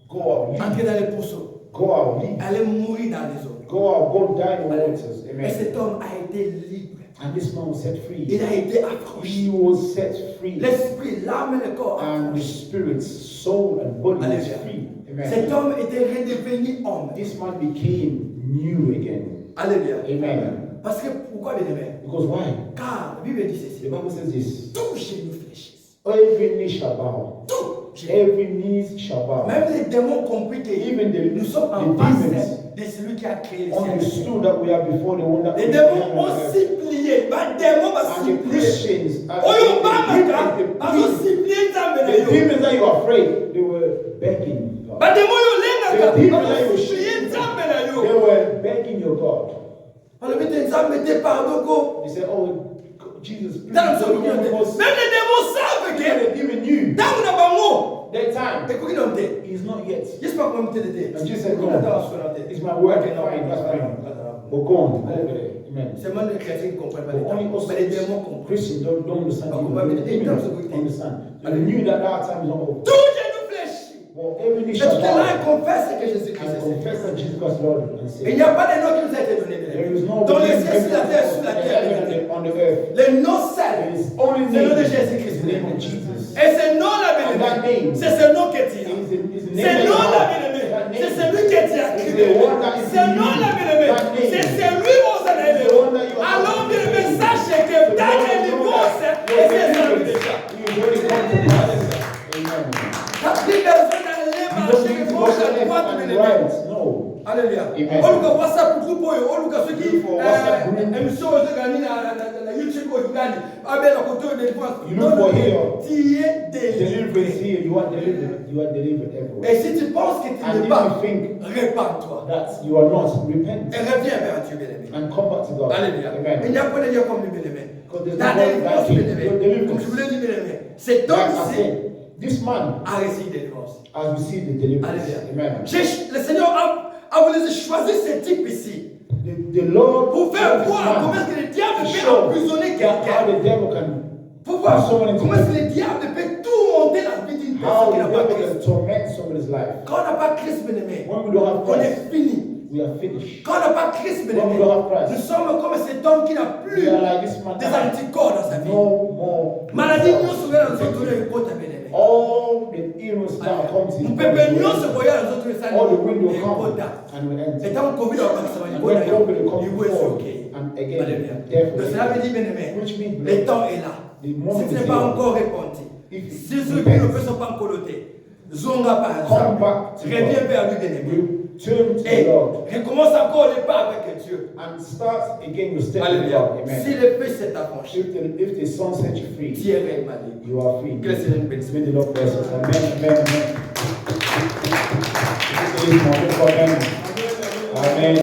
Go out. Leave. entrez dans les pourceaux. Go out. Leave. Allez mourir dans les eaux. Go out. Go die in the waters. Et Amen. cet homme a été libre. And this man was set free. Il a été affranchi. He was set free. L'esprit, l'âme et le corps. And the spirit, soul, and body was Alléluia. free. Cet Amen. homme était redevenu homme. This man became new again. Alléluia. Amen. Parce que pourquoi, bien aimé? Because why? Car la Bible dit ceci. The Bible says this. Tout genou fléchisse. Every knee shall bow. Tout genou. Every knee shall bow. Même les démons compris que Even nous sommes en the face demons de celui qui a créé le ciel. understood that we are before the one that Les created démons heaven ont and earth. supplié. Les démons ont And the supplié. Christians, Oyo bamaka, the bazo supplié nzambe na yo. demons that you are afraid, they were begging God. Ba démons yo lengaka, The demons that bazo you supplié nzambe na They yo. were begging your God. Alors vite nzambe te pardon ko. They said, oh, Jesus, please Dans don't le remember us. même les démons savent Even que the demon knew dans le bango, that time et qu'il n'en était. is not yet. J'espère qu'on m'était de And Jesus said, go on. It's my word. Fine, that's fine. But go on. Go over there. Amen. C'est même les chrétiens qui ne comprennent pas But les only temps. us Mais les démons comprennent. Christians don't understand. But Even we- the in terms of demons we- understand. And they knew that time is not over. Tout genou fléchit. Well, every knee Et shall tout est là et bow confesse que Jésus-Christ and est confess Seigneur. that Jesus Christ Lord and Il Savior. n'y a pas de nom qui nous a été donné. There is no Dans les name cieux, sur la terre, sous la terre. on the earth. Le nom seul. There is only C'est le nom de name. Jésus-Christ. It's the name of Jesus. Et ce nom-là, And that bien-aimé, name c'est ce nom que tu as. is the Ce name nom-là, of bien-aimé, that name. c'est celui que tu as It's créé. the one that is Ce in you. nom-là, bien-aimé, That name. c'est celui où vous allez It's the one that you are. Alors, bien-aimé, sachez que dans les niveaux, c'est You're servi déjà. You already come to pass. Amen. Tu n'as plus besoin d'aller You don't marcher need to gauche go à left droite, and bien-aimé. right. No. Alléluia. Amen. Oluka WhatsApp group oyo, oluka ceux qui Look for WhatsApp group. émission aux gagné na YouTube au gagné. Abel à côté de défense. You look for here. Tu es Deliverance délivré. here. You are delivered. You are delivered everywhere. Et si tu penses que tu And n'es if pas, you think répare-toi. that you are not, repent Et reviens vers Dieu, bien-aimé. and come back to God. Alléluia. Il Amen. n'y a pas de Dieu comme lui, bien-aimé. Because there's Ta no one délivrance, like you. bien-aimé. Your deliverance. Comme je vous l'ai dit, bien-aimé. Cet Like I homme-ci said, this man a reçu délivrance. has received the deliverance. Alléluia. Amen. Le Seigneur a voulu choisir ce type ici. The Lord Pour faire chose voir man comment est-ce que le diable to peut show emprisonner that how quelqu'un. the devil can, Pour voir someone into comment est-ce que le diable peut tout monter la vie d'une how personne qui the n'a pas devil Christ. can torment somebody's life. Quand on n'a pas Christ, bien-aimé, When we don't have on Christ, est fini. we are finished. Quand on n'a pas Christ, When we bien-aimé, don't have Christ, nous sommes comme cet homme qui n'a plus we are like this man. des anticorps dans sa vie. No more. Maladie, nous sommes dans notre tour de côte, bien-aimé. All the illness now comes in. Nous pouvons nous se voyer dans notre salle All the window de come côte. and we enter. Et tant qu'on vit dans le passage, And when COVID comes il faut être forward, ok. and again, Alléluia. death Donc will cela veut enter. dire, bien-aimé, Which means, le temps est là. the moment Si tu is n'es pas here. encore répandu, If si you ceux qui repent, ne sont pas encore lotés, Zonga par come exemple, back to reviens God. vers lui, bien-aimé. You turn to the Et Lord recommence encore le pas avec Dieu. and start again your step with Alléluia. God. Si Amen. le péché t'a affranchi, If the Son set you free, tu es réellement libre. you are free. Que le Seigneur nous bénisse. May the Lord bless us. Amen. Amen. Amen. Amen. Amen.